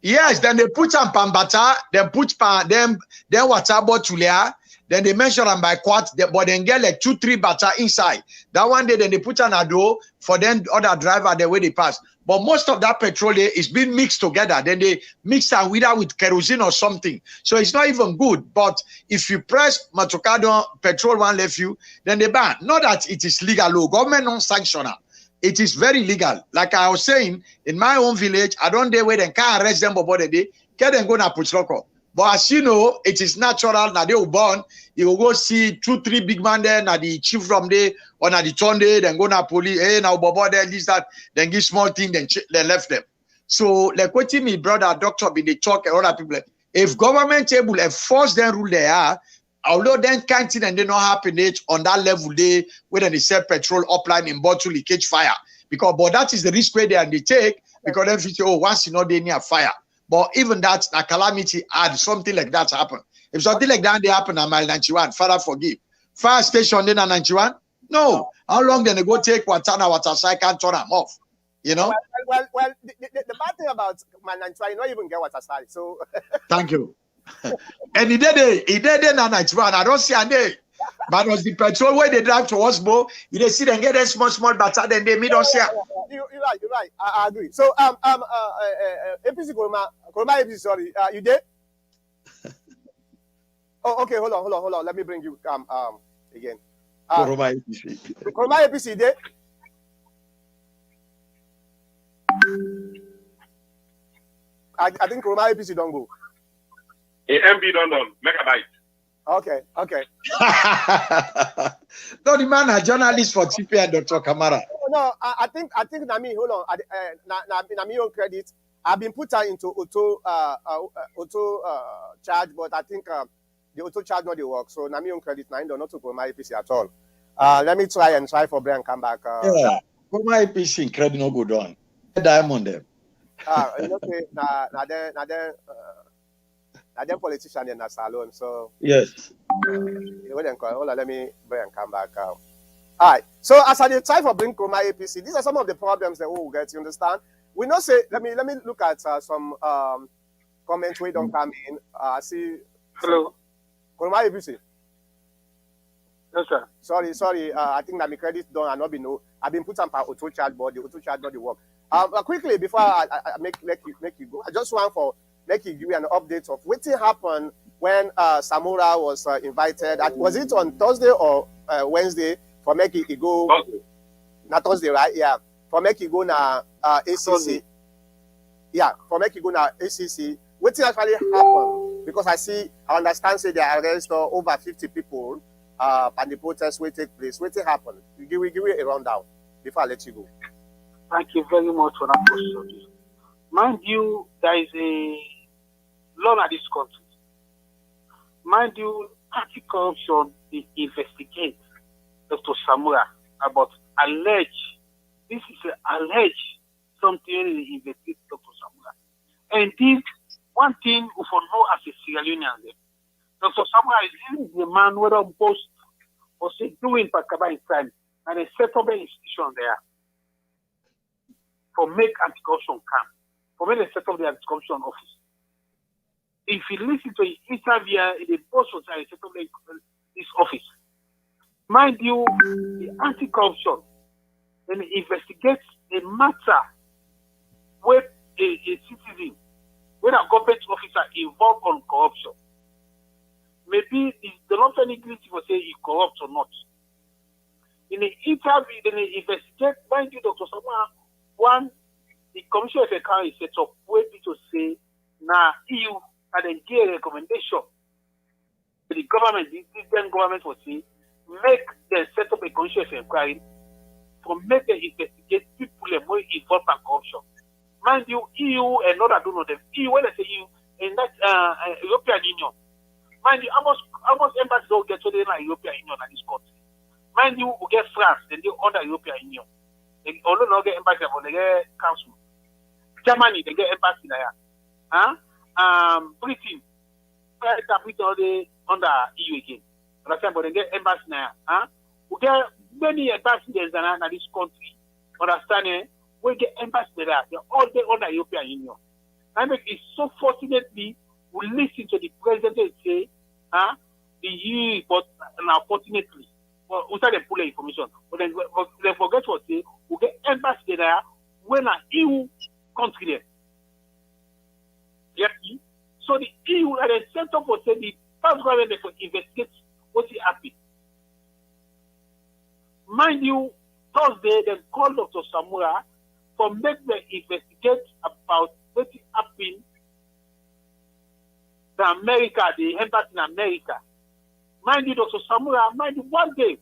Yes, then they put some pambata, then put then water bottle there, then they measure them by quart, but then get like 2-3 bata inside. That one day, then they put an ado for them other driver the way they pass. But most of that petrol there is being mixed together. Then they mix it with kerosene or something. So it's not even good. But if you press Matokado petrol one left you, then they ban. Not that it is legal law. Government non sanctional. It is very legal. Like I was saying, in my own village, I don't dare wait and can't arrest them about the day. Get them go na Puchloko. But as you know, it is natural. Now they will born. You will go see 2-3 big man there. Now the chief from there or now the town there. Then go na police. Hey, now Bobo there, this, that. Then give small thing. Then left them. So like what me brother doctor be the talk and other people. If government able to enforce them rule they are, although then canteen and they not happen it on that level they when they sell petrol upline in bottle leakage fire because but that is the risk where they take because then you say, oh, once you know they near fire. But even that a calamity had something like that happen. If something like that they happen at mile 91, Father forgive. Fire station then at 91? No. How long then they go take water side can't turn them off? You know? Well, the bad thing about mile 91, you don't even get water side. So thank you. And he did it na 91. I don't see a day. But was the petrol where they drive towards Bo, you they see them get a small batter, then they meet us here. You're right. I agree. So APC Kuruma APC, sorry. You there? Oh, okay, hold on. Let me bring you again. Kuruma APC. Kuruma APC there? I think Kuruma APC don't go. MB don't know. Make a bite. Okay. No, the man a journalist for TP and Dr. Kamara. No, I think Nami, hold on. Nami on credit. I've been put into auto charge, but I think the auto charge not the work. So Nami on credit, I don't know to go my APC at all. Let me try for Brian come back. Yeah, go my APC in credit no go down. Diamond them. Okay, they're politician in the salon, so yes. Hold on, let me bring and come back. All right. So as I try for bring Kuruma APC, these are some of the problems that we will get. You understand? We not say. Let me look at some comments we don't come in. See. Hello. Kuruma APC. Yes, sir. Sorry. I think that my credit done. I not been no. I've been put on auto charge, but the auto charge not the work. Quickly before I make you go, I just want for. Make you give you an update of what happened when Samura was invited. Was it on Thursday or Wednesday for make it go? Thursday. Not Thursday, right? Yeah. For make it go na ACC. Thursday. Yeah. For make it go na ACC. What actually happened? Because I understand say they arrested over 50 people and the protest will take place. What happened? Give you a rundown before I let you go. Thank you very much for that question. Mind you, there is a law in this country. Mind you, anti-corruption they investigate Dr. Samura about this is alleged something they investigate Dr. Samura. And this one thing we for know as a Sierra Leonean. Dr. Samura is the man who was post or say doing Pakaba in time and they set up an institution there for make anti-corruption come. For when they set up the anti-corruption office. If you listen to the interview in the post was set up this office. Mind you, the anti-corruption then investigates a matter with a citizen, when a government officer involved on corruption. Maybe the not technically will say he corrupt or not. In the interview, then they investigate, mind you, Dr. Sama, the Commission of Account is set up where people say, now EU and then give a recommendation to the government, the Indian government will say, make them set up a Commission of Inquiry for make them investigate people more involved in corruption. Mind you, EU and not I don't know them. EU, when I say EU, in that European Union. Mind you, almost embassies don't get to the European Union in this country. Mind you, we get France, then they under European Union. They although not get embassy, but they get council. Germany, they get embassy there. Britain, they under EU again. Understand? But they get embassy there. We get many ambassadors in this country. Understand? We get embassy there. They all get under European Union. And it's so fortunately we listen to the president and say, the EU report, and unfortunately, well, we start to pull the information, but then they forget what say, we get embassy there when an EU country there. Yes. So the EU at the center for say the past government for investigate what happened. Mind you, Thursday they called Dr. Samura for make them investigate about what happened to America, the embassy in America. Mind you, Dr. Samura, mind you, one day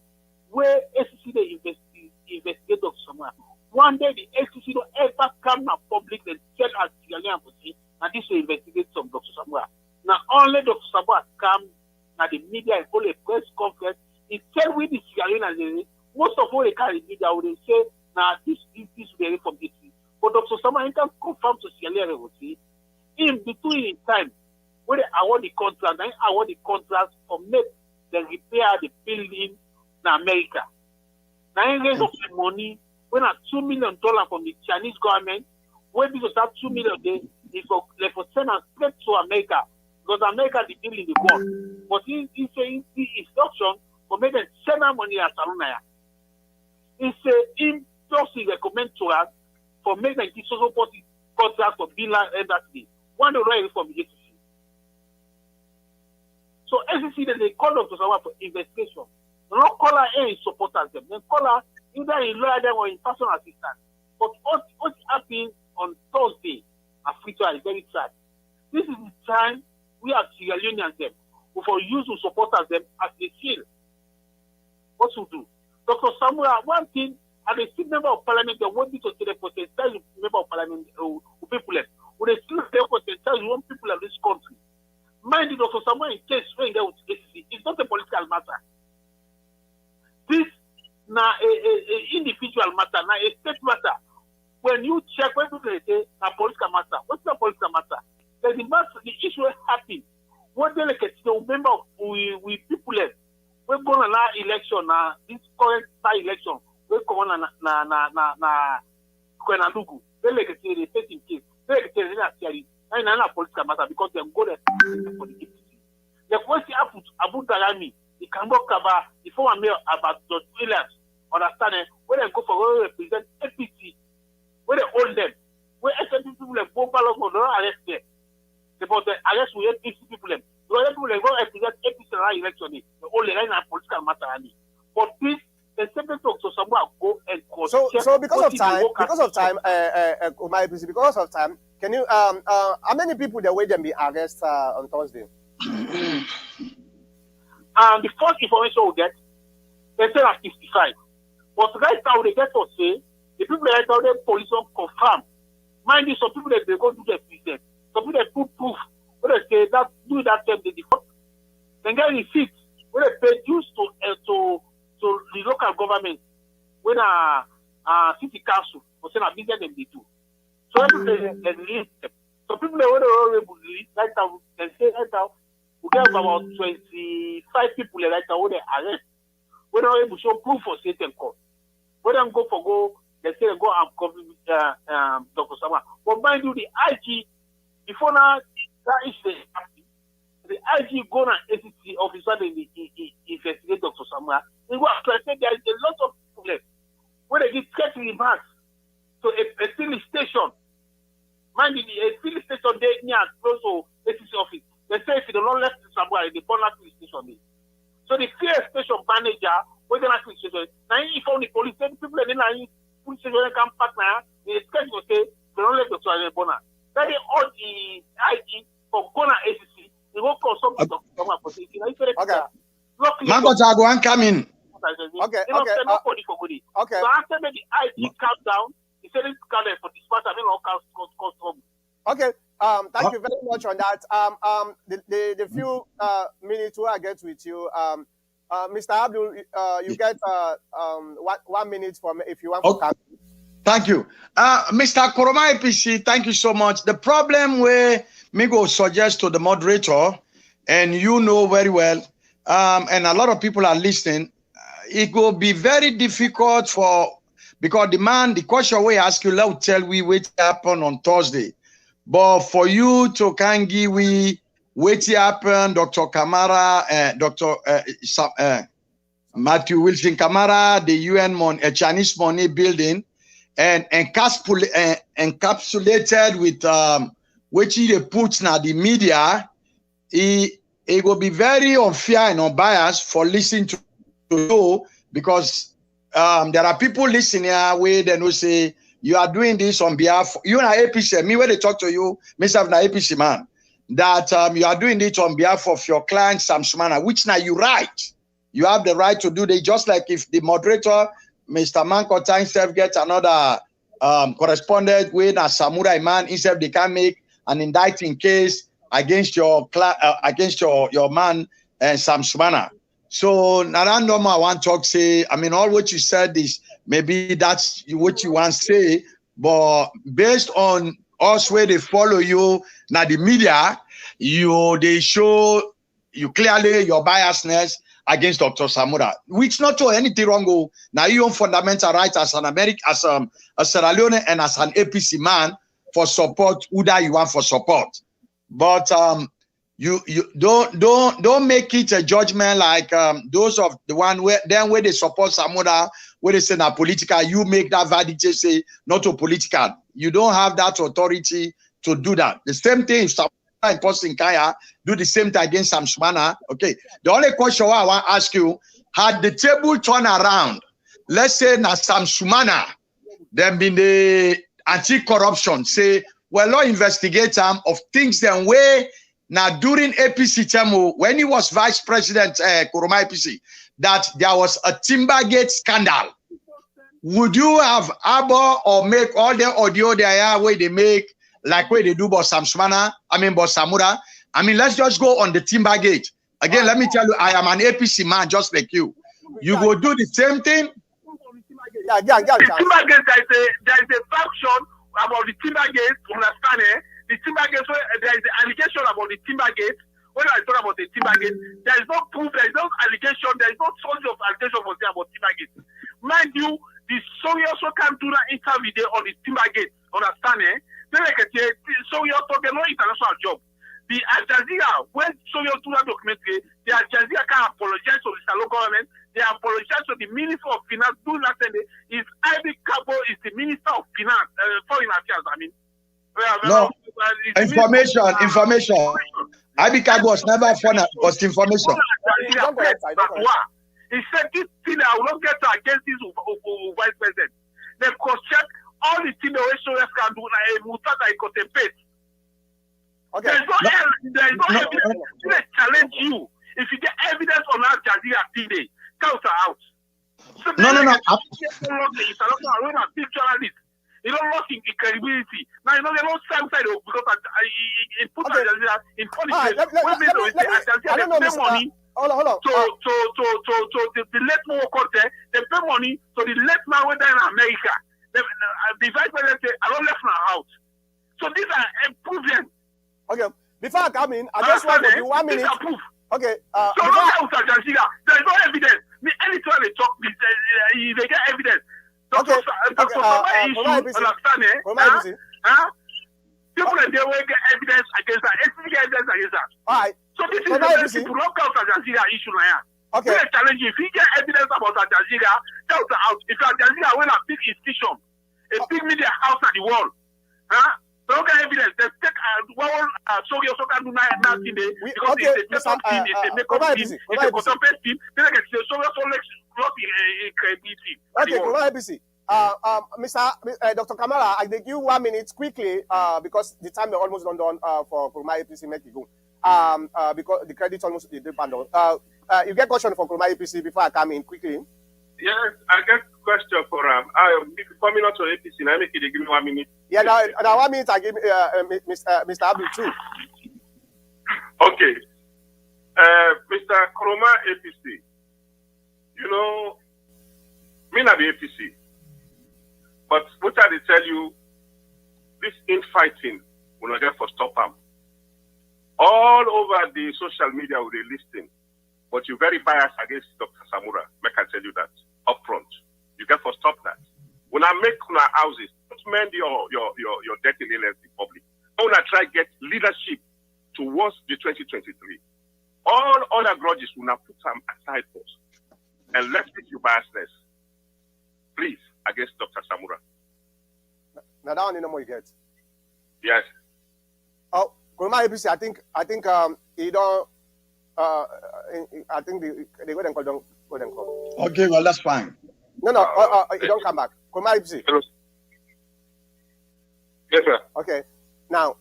where SEC they investigate Dr. Samura. One day the SEC don't ever come to public and tell us and this will investigate some Dr. Samura. Now only Dr. Samura come at the media and hold a press conference. He tell with the Sierra Leone, most of all they carry media would say, now this will from this. But Dr. Samura can confirm to Sierra Leone in between time when they award the contract, then award the contract for make the repair the building in America. Now in raise of the money, when a $2 million from the Chinese government, when this was that $2 million they for send and straight to America, because America the deal in the world. But he say the instruction for make them send our money as Salonaya. He say him just recommend to us for make them give social contract for Binland embassy. One the right from the SEC. So SEC then they call Dr. Samura for investigation. They don't call her any supporters them. They call her either in lawyer them or in personal assistant. But what happened on Thursday, Africa is very sad. This is the time we have Sierra Leoneans them who for use to support us them as they feel. What to do? Dr. Samura, one thing, as a still member of parliament, they want me to say the percentage member of parliament who people left. Would they still say percentage one people of this country? Mind you, Dr. Samura in case when they would it's not a political matter. This now a individual matter, now a state matter. When you check when people say a political matter, what's the political matter? The issue happened. What they like the member of we people left. We're going to now election now. This current by-election, we're going na Kwenalugu. They like the facing case. They like the actually. And not a political matter because they go there for the APC. The question Abu Darami, the Kambo Kaba, the former mayor about George Williams, understand when they go for where they represent APC, where they hold them, where SNP people like Bob Ballot will not arrest them. But the arrest will APC people them. Because people like go represent APC election, the only line and political matter. But this, the second talk to someone go and cause. So because of time, can you how many people the way them be arrested on Thursday? The first information we get, they say at 55. But right now they get to say the people right now the police don't confirm. Mind you, some people that they go do their business. Some people they put proof. When they say that do that time they default. Then get receipts when they pay dues to the local government when city council or say a business them they do. So they release them. So people they want to release right now, they say right now, we get about 25 people right now when they arrest. When they are able to show proof for certain court. When they they say they go and cover Dr. Samura. But mind you, the IG, before now, that is the IG go and ACC officer they investigate Dr. Samura. They go and say there is a lot of people left. When they give 30 remarks to a filling station, mind you, a filling station there near close to ACC office. They say if you don't left Samura, they burn that filling station there. So the fear station manager, when they filling station, now if only police, then people in the police station come partner, they expect to say they don't let Dr. Samura. That is all the IG from Kona ACC. They will consult Dr. Samura for the okay. Mango Jaguan come in. Okay. Okay. So after the IG calm down, he said it's calm for this part, I mean, all trouble. Okay. Thank you very much on that. The few minutes where I get with you, Mr. Abdul, you get 1 minute for me if you want to come. Thank you. Mr. Koroma APC, thank you so much. The problem where me go suggest to the moderator, and you know very well, and a lot of people are listening, it will be very difficult because the question we ask you, let tell we what happened on Thursday. But for you to can give we what happened, Dr. Kamara, Matthew Wilson Kamara, the UN Chinese money building, and encapsulated with which they put now the media, it will be very unfair and unbiased for listening to you, because there are people listening here where they know say you are doing this on behalf you na APC. Me when they talk to you, myself na APC man, that you are doing it on behalf of your client Sam Sumana, which now you right. You have the right to do this, just like if the moderator, Mr. Mankota, himself gets another correspondent with a samurai man, himself they can make an indicting case against your man Sam Sumana. So Narandoma, I want to talk say, I mean, all what you said is maybe that's what you want to say, but based on us where they follow you, now the media, they show you clearly your biasness against Dr. Samura, which not to anything wrong. Now you own fundamental right as an American, as a Sierra Leone and as an APC man for support who that you want for support. But you don't make it a judgment like those of the one where they support Samura, where they say na political, you make that verdict say not to political. You don't have that authority to do that. The same thing if Samura and Posting Kaya do the same thing against Sam Sumana. Okay. The only question I want to ask you, had the table turned around, let's say na Sam Sumana, then been the anti-corruption, say, well, law investigate them of things then way now during APC term, when he was vice president, Kuruma APC, that there was a Timbergate scandal. Would you have able or make all the audio there where they make like where they do about Sam Sumana, about Samura? I mean, let's just go on the Timbergate. Again, let me tell you, I am an APC man just like you. You go do the same thing. The Timbergate, there is a faction about the Timbergate, understand it? The Timbergate, there is an allegation about the Timbergate. When I talk about the Timbergate, there is no proof, there is no allegation, there is no source of allegation for them about Timbergate. Mind you, the Soviet also can do that interview on the Timbergate, understand it? So you also get no international job. The Al Jazeera, when Soviet do that documentary, the Al Jazeera can apologize to the Salon government. They apologize to the Minister of Finance. Do not send it. Is Ivy Cabo is the Minister of Finance, Foreign Affairs. I mean, no information. Ivy Cabo was never foreign, was information. He said this thing I will not get against this vice president. They cross-check all the things the Soviets can do. Like Mutata, he contemplate. Okay. There is no evidence. They challenge you. If you get evidence on Al Jazeera today, counter out. So no. You don't lost in credibility. Now you know they don't same side because it put Al Jazeera in funny place. Al Jazeera they pay money. Hold on. So the late man who got there, they pay money. So the late man went there in America. The vice president say, I don't left my house. So these are proven. Okay, before I come in, I just want to do 1 minute. These are proof. Okay. So don't tell Al Jazeera. There is no evidence. Anytime they talk, they get evidence. Okay. Dr. Understand it? People in there will get evidence against that. Get evidence against that. All right. So this is the people don't count Al Jazeera issue now. Okay. We challenge you. If you get evidence about Al Jazeera, tell us out. If Al Jazeera win a big institution, a big media house at the world, they don't get evidence. They take sorry, also can do nothing there because it's a team, it's a makeup team, it's a contemporary team. They can say sorry, also not in credibility. Okay, ABC. Dr. Kamara, I give you 1 minute quickly because the time is almost done for Kuruma APC make it go. Because the credit almost depend on. You get question for Kuruma APC before I come in quickly. Yes, I get question for coming out to APC. Now make it give me 1 minute. Yeah, now 1 minute I give Mr. Abdul too. Okay, Mr. Kuruma APC. You know, me not be APC, but what I tell you, this infighting will not get for stop them. All over the social media will be listening, but you're very biased against Dr. Samura. Make I tell you that up front. You get for stop that. When I make houses, don't mend your dirty nails in public. I want to try to get leadership towards the 2023. All other grudges will now put them aside first. And let's get you biasness. Please, against Dr. Samura. Now that one no more you get. Yes. Oh, Kuruma APC, I think you don't I think they go and call. Okay, well that's fine. No, you don't come back. Kuruma APC. Yes, sir. Okay. Now,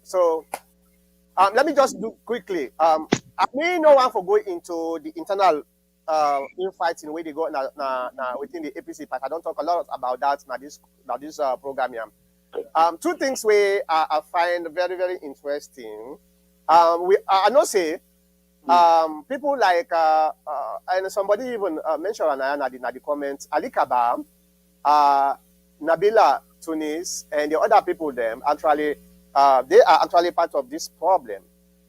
so let me just do quickly. I may no one for going into the internal infighting where they go now within the APC part. I don't talk a lot about that now this program here. Two things I find very, very interesting. I know say people like and somebody even mentioned in the comments Ali Kaba, Nabila Tunis, and the other people them actually they are actually part of this problem.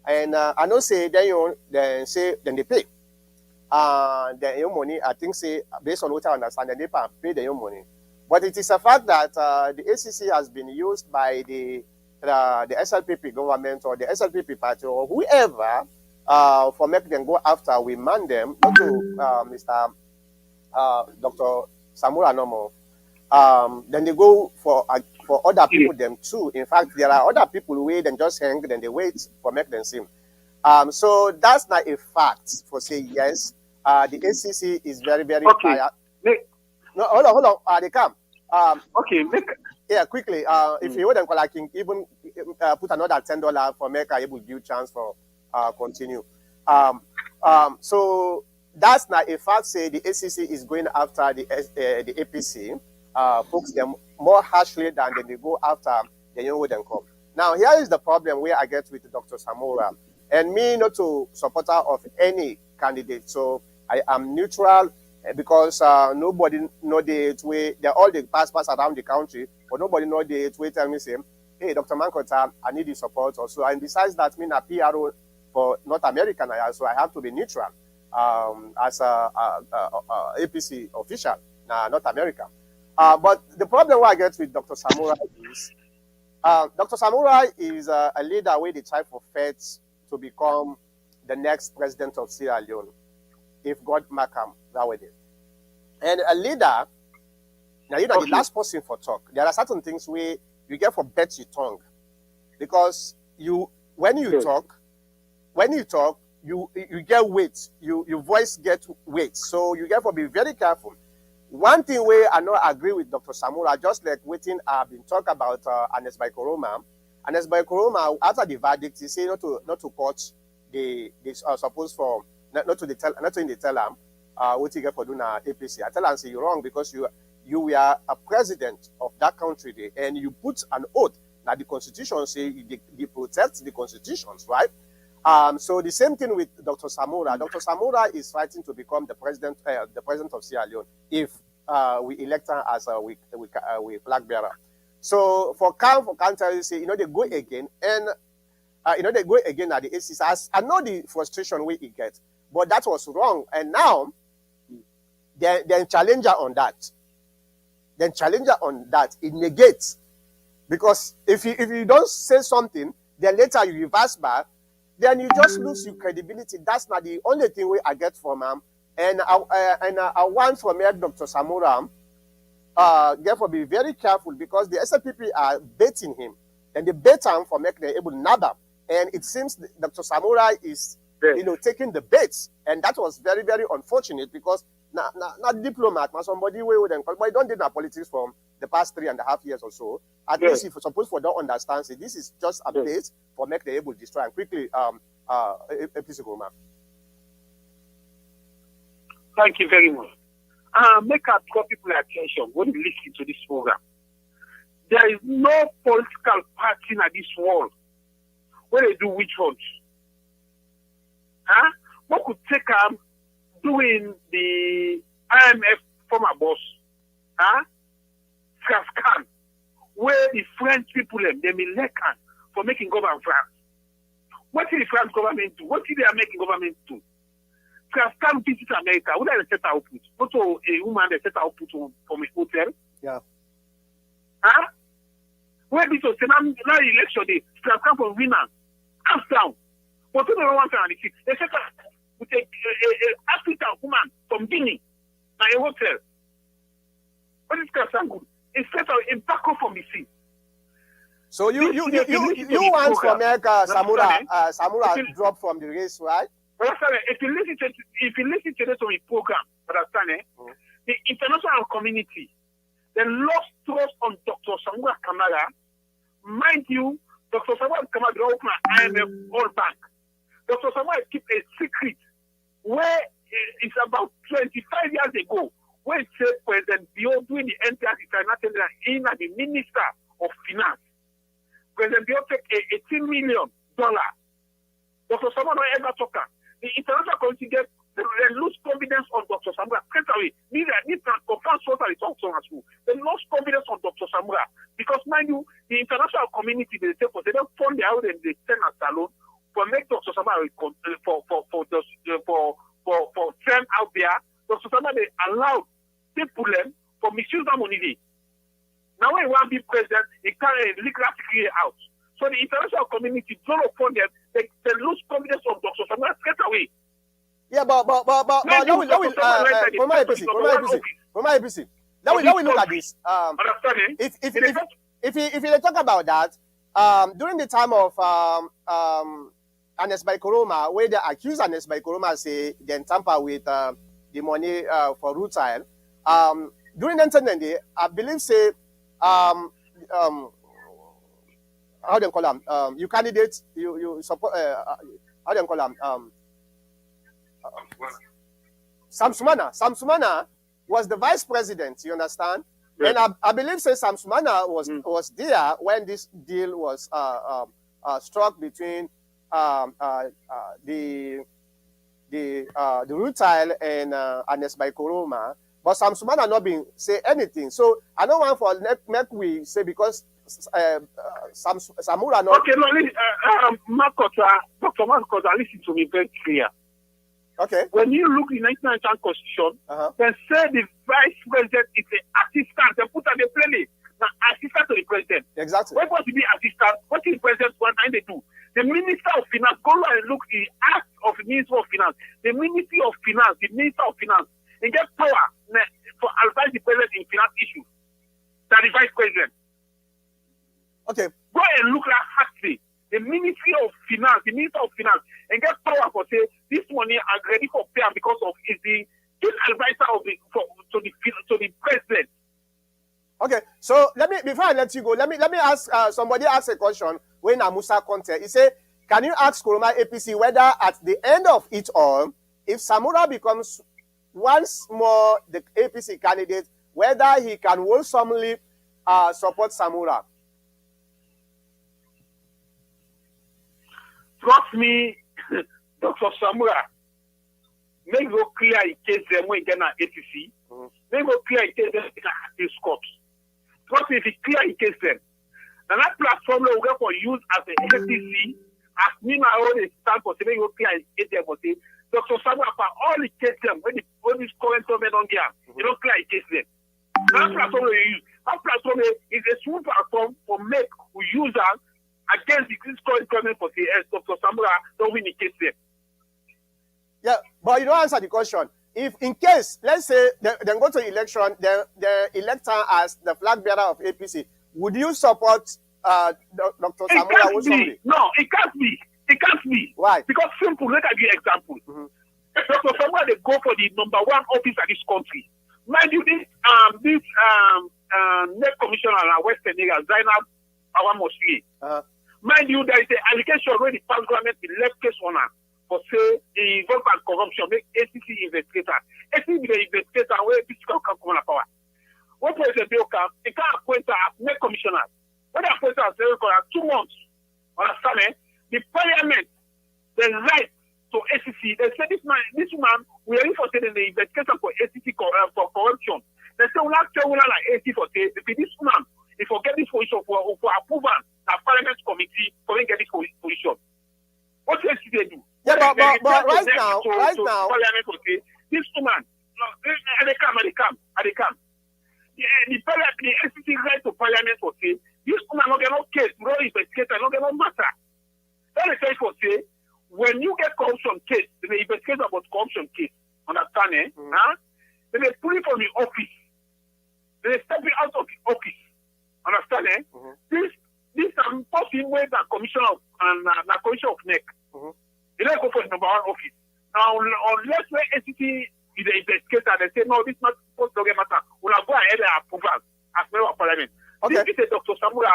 And I know say then they pay. Their own money, I think say based on what I understand, they pay their own money. But it is a fact that the ACC has been used by the SLPP government or the SLPP party or whoever for making them go after. We man them, not to Mr. Dr. Samura Nomo. Then they go for other people them too. In fact, there are other people who wait and just hang, then they wait for make them seem. So that's not a fact for say yes. The ACC is very, very tired. No, hold on. They come. Okay, yeah, quickly. If you wouldn't like even put another $10 for make able to give chance for continue. So that's not a fact. Say the ACC is going after the APC. Folks them more harshly than they go after the young wouldn't come. Now here is the problem where I get with Dr. Samura and me not to supporter of any candidate. So I am neutral. Because nobody know the way they all the pass around the country, but nobody know the way tell me say, hey, Dr. Mankota, I need your support also. And besides that, me a PRO for North America, so I have to be neutral as a APC official in North America. But the problem I get with Dr. Samura is Dr. Samura is a leader where they try for faith to become the next president of Sierra Leone, if God mark him that way. And a leader, now you know the last person for talk. There are certain things where you get for bet your tongue, because when you talk, you get weight. Your voice get weight. So you get to be very careful. One thing where I not agree with Dr. Samura, just like waiting I've been talk about Anes Baikoroma. Anes Baikoroma after the verdict, he say not to court the suppose for not in the tell him what you get for doing APC. I tell him say you're wrong because you were a president of that country there, and you put an oath that the constitution say they protect the constitutions, right? So the same thing with Dr. Samura. Dr. Samura is fighting to become the president of Sierra Leone if we elect her as we flag bearer. So for country, say they go again, and they go again at the ACC. I know the frustration we get, but that was wrong, and now then challenger on that. Then challenger on that it negates, because if you don't say something, then later you reverse back. Then you just lose your credibility. That's not the only thing I get from him. And I want from Dr. Samura, therefore be very careful, because the SLPP are baiting him. And they bait him for making them able to nab him. And it seems Dr. Samura is taking the baits. And that was very, very unfortunate, because not diplomat, but somebody way with them. But he don't do politics from the past 3.5 years or so. At least if suppose for don't understand, say this is just a bait for make the able to destroy. And quickly, APC Goma. Thank you very much. Make our draw people attention when you listen to this program. There is no political party in this world where they do witch hunts. What could take doing the IMF former boss, Frascan, where the French people they elect for making government France. What did the French government do? What did they making government do? Frascan visit America. What are they set output? Also a woman they set output from a hotel. Yeah. Where this was now election day, come from winner, hands down. But 2016, they set up with a African woman from Guinea, at a hotel. What is good? It's set up in Bako from the sea. So you want for America Samura drop from the race, right? If you listen to this on the program, understand? The international community, they lost trust on Dr. Samura Kamara. Mind you, Dr. Samura Kamara don't open an IMF World Bank. Dr. Samura keep a secret where it's about 25 years ago when President Bio doing the entire international in as the Minister of Finance. President Bio take $18 million. Dr. Samura don't ever talk. The international community they lose confidence on Dr. Samura straight away. They lose confidence on Dr. Samura because, mind you, the international community they don't fund the out and they send a salon for make Dr. Samura for send out there. Dr. Samura they allowed people them for misuse of money. Now when you want to be president, it can't legally out. So the international community don't fund them. They lose confidence on Dr. Samura straight away. Yeah, but from my APC, now we look at this. If you talk about that, during the time of Ernest Bai Koroma, where they accuse Ernest Bai Koroma say then tamper with the money for rutile, during the internet, I believe say how do you call them? You candidates, you support. How do you call them? Sam Sumana was the vice president. You understand? Yes. And I believe say Sam Sumana was there when this deal was struck between the rutile and Ernest Bai Koroma. But Sam Sumana not been say anything. So I don't want for make we say because Samura not. Okay, no, Dr. Marcos, listen to me very clear. Okay. When you look in 1999 Constitution, they say the vice president is an assistant. They put on the plane now assistant to the president. Exactly. What was to be assistant? What is the president one time they do? The Minister of Finance go and look the act of the Minister of Finance. The Ministry of Finance, the Minister of Finance, they get power for advise the president in finance issues. That the vice president. Okay. Go and look at Hackney. The Ministry of Finance, the Minister of Finance, and get power for say this money are ready for pay because of is the chief advisor of the to the president. Okay, so before I let you go, let me ask somebody ask a question when Amusa contest. He said, can you ask Koroma APC whether at the end of it all, if Samura becomes once more the APC candidate, whether he can wholesomely support Samura? Trust me, Dr. Samura, make go clear in case them when get an ATC. Make go clear in case them get an Scott. Trust me, if it clear in case them. Now that platform will go for use as a ATC, as me my own stand for say make go clear in case them for say Dr. Samura for all the case them when this current government on there, you don't clear in case them. That platform will use. That platform is a smooth platform for make we use us against the current government for the Dr. Samura don't win the case there. Yeah, but you don't answer the question. If in case, let's say, they go to election, they elect her as the flag bearer of APC, would you support Dr. Samura? No, it can't be. It can't be. Why? Because simple, let me give you an example. Dr. Samura, they go for the number one office at this country. Mind you, this net commissioner in Western area, Zainab Awa Mosli. Mind you, there is an allegation where the past government left case on her for say the involvement corruption make ACC investigator. ACC the investigator where this can come on power. What President Bill come, they can't appoint her as net commissioner. When they appoint her as 2 months, understand? The parliament, the right to ACC, they say this woman, we are interested in the investigation for ACC for corruption. They say we not tell like ACC for say this woman. If we get this position for approval, the Parliament Committee for get this position. What else do they do? Yeah, but right now, Parliament will say this woman, they come. The SCC right to Parliament will say this woman not get understand? This person where the commission of NEC. You don't go for the number one office. Now, unless the entity is the investigator, they say, no, this is not supposed to get matter. We'll go ahead and approve as member of parliament. Okay. This is Dr. Samura,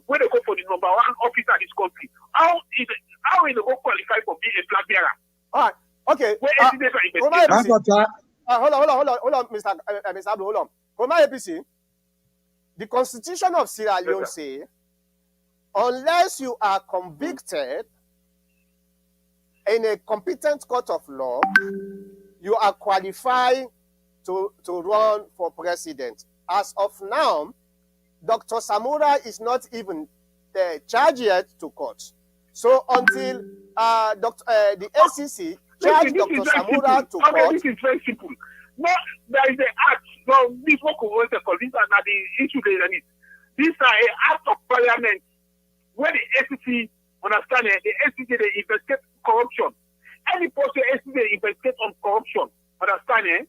where they go for the number one officer in this country. How is they go qualify for being a flag bearer? All right. Okay. Where entities are investigated? Hold on, Mr. Abdul, hold on. Kuruma APC, the Constitution of Sierra Leone say, unless you are convicted in a competent court of law, you are qualified to run for president. As of now, Dr. Samura is not even charged yet to court. So until the ACC charged Dr. Samura to court. This is very simple. No, there is an act. No, this work of these are not the issue there. These are an act of parliament where the ACC, understand it, the ACC they investigate corruption. Any person ACC they investigate on corruption, understand it?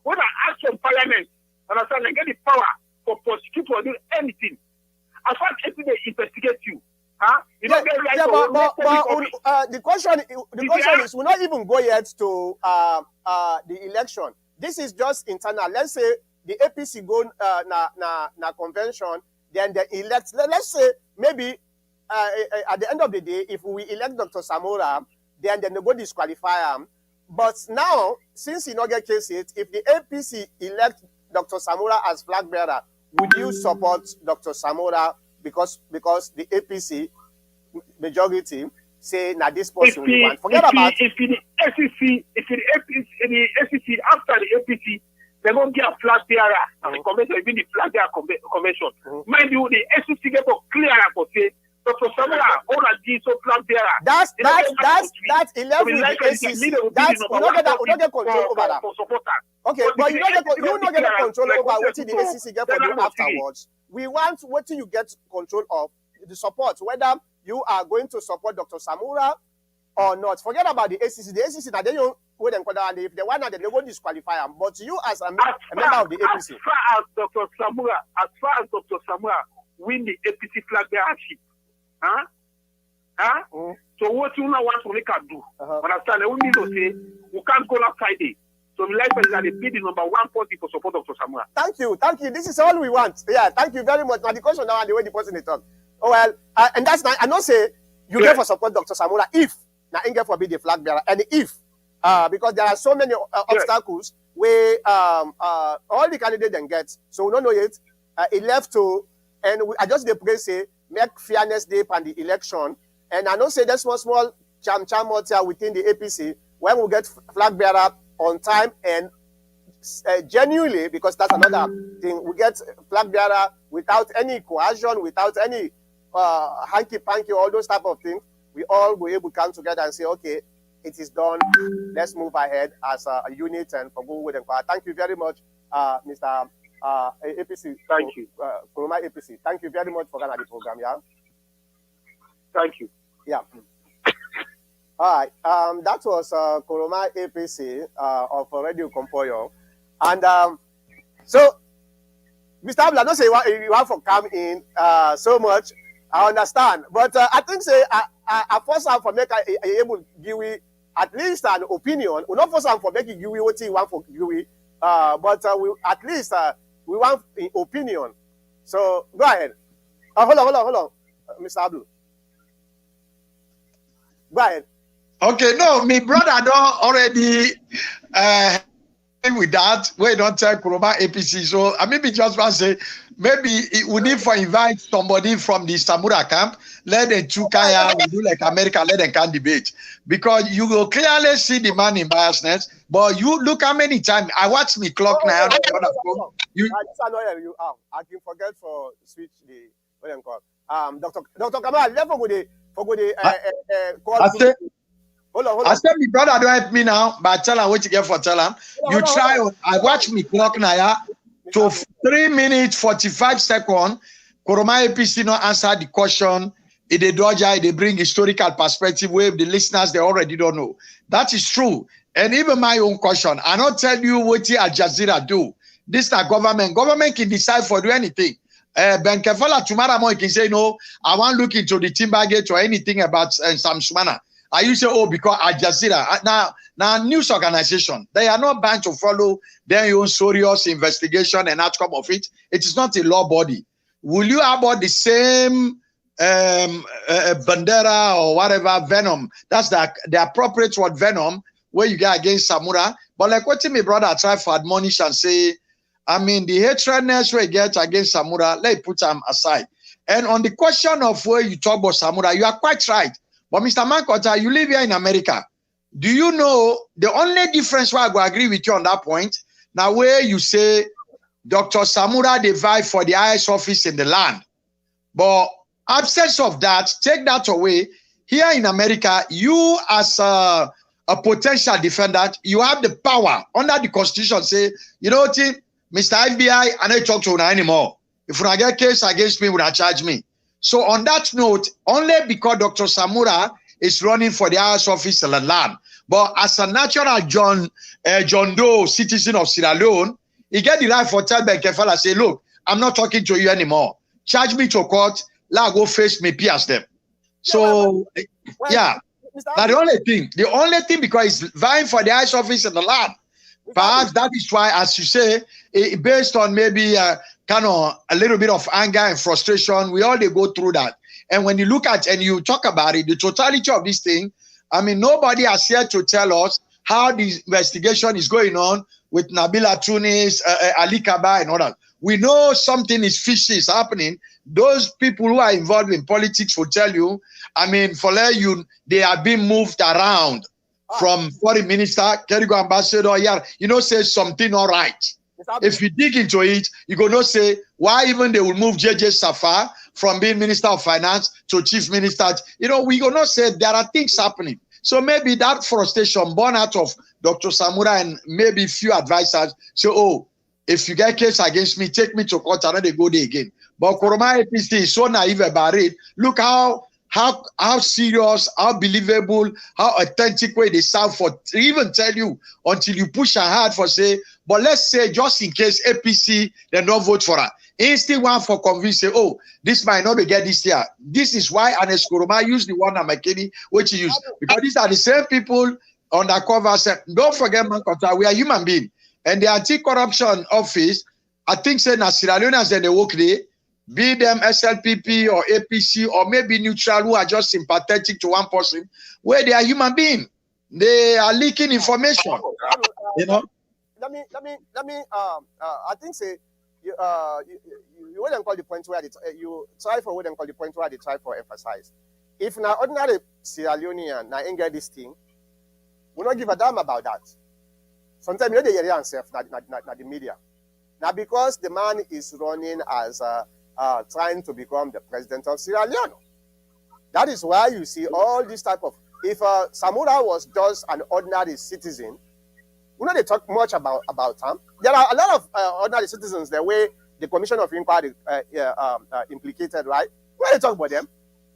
When an act of parliament, understand, they get the power for prosecute or do anything. As far as ACC they investigate you, you don't get right the question is, we're not even go yet to the election. This is just internal. Let's say the APC go na convention, then they elect. Let's say maybe at the end of the day, if we elect Dr. Samura, then they go disqualify him. But now, since he not get case it, if the APC elect Dr. Samura as flag bearer, would you support Dr. Samura because the APC majority say na this person we want? Forget about if the APC after the APC they're going to get a flag bearer and the convention, even the flag bearer convention. Mind you, the ACC get to clear for say Dr. Samura all of these so flag bearer. That's 11 with the ACC. That's we don't get control over that. Okay, but you don't get control over what the ACC get for you afterwards. We want what you get control of, the support, whether you are going to support Dr. Samura or not. Forget about the ACC. The ACC, now they don't wait and if they want, they won't disqualify them. But you as a member of the APC. As far as Dr. Samura win the APC flag bearership, so what you now want to make her do? Understand? We need to say we can't go last Friday. So the life is that they be the number one party for support Dr. Samura. Thank you. This is all we want. Yeah, thank you very much. Now the question now and the way the person they talk. Oh well, and that's not. I not say you get for support Dr. Samura if now get for be the flag bearer, and if because there are so many obstacles where all the candidates then get. So we don't know yet. It left to and I just the pray say make fairness day on the election, and I know say there's small cham out here within the APC when we get flag bearer on time and genuinely, because that's another thing, we get flag bearer without any coercion, without any hanky-panky, all those type of things. We all will able to come together and say, okay, it is done. Let's move ahead as a unit and for good with and power. Thank you very much, Mr. APC. Thank you. Kuruma APC. Thank you very much for the program, yeah? Thank you. Yeah. All right. That was Kuruma APC of Radio Compoyo. And so, Mr. Abla, don't say you want to come in so much. I understand. But I think say I first have for make able to give you at least an opinion. We not first have for making you what you want for you. But we at least we want an opinion. So go ahead. Hold on, Mr. Abdul. Go ahead. Okay, no, my brother don't already with that. We don't tell Kuruma APC. So I maybe just want to say maybe we need to invite somebody from the Samura camp. Let the Chukaya we do like America. Let them can debate because you will clearly see the man in biasness. But you look how many times I watch me clock now. I can forget for switch the what them call Dr. Kamal. Never go the call. Hold on. I said, my brother don't help me now, but tell him what you get for tell him. I watch me clock now to 3 minutes 45 seconds. Kuruma APC no answer the question. They dodge, they bring historical perspective where the listeners they already don't know. That is true. And even my own question, I not tell you what Al Jazeera do. This is government. Government can decide for do anything. Ben Kefala tomorrow morning can say, no, I want to look into the Timbergate or anything about Sam Sumana. I used to say, oh, because Al Jazeera, now news organization, they are not bound to follow their own serious investigation and outcome of it. It is not a law body. Will you about the same bandera or whatever, venom? That's the appropriate word, venom, where you get against Samura. But like what my brother try for admonish and say, I mean, the hatredness we get against Samura, let's put them aside. And on the question of where you talk about Samura, you are quite right. But Mr. Mankota, you live here in America. Do you know the only difference where I go agree with you on that point? Now, where you say Dr. Samura they vie for the highest office in the land. But absence of that, take that away. Here in America, you as a potential defendant, you have the power under the Constitution. Say, you know what, Mr. FBI, I don't talk to you anymore. If I get a case against me, would I charge me? So on that note, only because Dr. Samura is running for the highest office in the land, but as a natural John Doe citizen of Sierra Leone, he get the right for tell Ben Kefala, say, look, I'm not talking to you anymore. Charge me to court, let go face me, pierce them. So, yeah, that's the only thing because he's vying for the highest office in the land. Perhaps that is why, as you say, based on maybe kind of a little bit of anger and frustration, we all they go through that. And when you look at and you talk about it, the totality of this thing, I mean, nobody has here to tell us how the investigation is going on with Nabila Tunis, Ali Kaba, and all that. We know something is fishy is happening. Those people who are involved in politics will tell you, I mean, for you, they are being moved around from foreign minister, Kerigo ambassador, yeah, you know, say something all right. If you dig into it, you go no say why even they will move JJ Safar from being Minister of Finance to Chief Minister. You know, we go not say there are things happening. So maybe that frustration born out of Dr. Samura and maybe few advisors say, oh, if you get a case against me, take me to court and then they go there again. But Koroma APC is so naive about it. Look how serious, how believable, how authentic way they sound for to even tell you until you push hard for say, but let's say just in case APC they don't vote for her. Instead one for convince say, oh, this might not be get this year. This is why Anes Koroma used the one McKinney, which he used. Because these are the same people undercover said, don't forget, Mankota, we are human beings. And the anti-corruption office, I think say na Sierra Leoneans they work there. Be them SLPP or APC or maybe neutral who are just sympathetic to one person, where they are human beings. They are leaking information. You know. Let me. I think say you wouldn't call the point where you try for wouldn't call the point where they try for emphasize. If now ordinary Sierra Leonean now ain't get this thing, we not give a damn about that. Sometimes you know they hear themselves, not the media. Now because the man is running as trying to become the president of Sierra Leone. That is why you see all this type of, if Samura was just an ordinary citizen, we know they talk much about him. There are a lot of ordinary citizens the way the Commission of Inquiry implicated, right? Why they talk about them?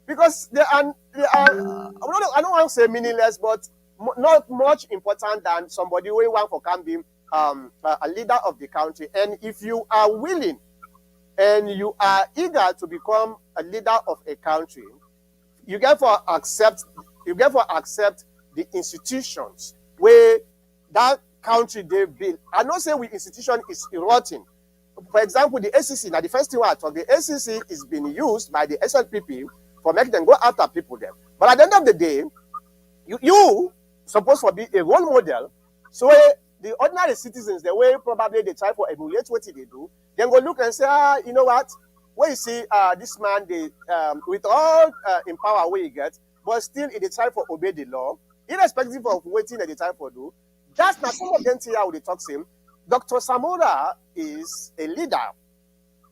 Because they are I don't want to say meaningless, but not much important than somebody who want for can be a leader of the country. And if you are willing and you are eager to become a leader of a country, you get for accept the institutions where that country they build. I don't say we institution is rotting. For example, the ACC, now the first thing I talk, the ACC is being used by the SLPP for making them go after people there. But at the end of the day, you supposed to be a role model. So the ordinary citizens, the way probably they try to emulate what they do, then go look and say, you know what? Where you see this man, they with all in power where he gets, but still they try to obey the law, irrespective of waiting that they try to do. That's not some of them here how they talk to him. Dr. Samura is a leader.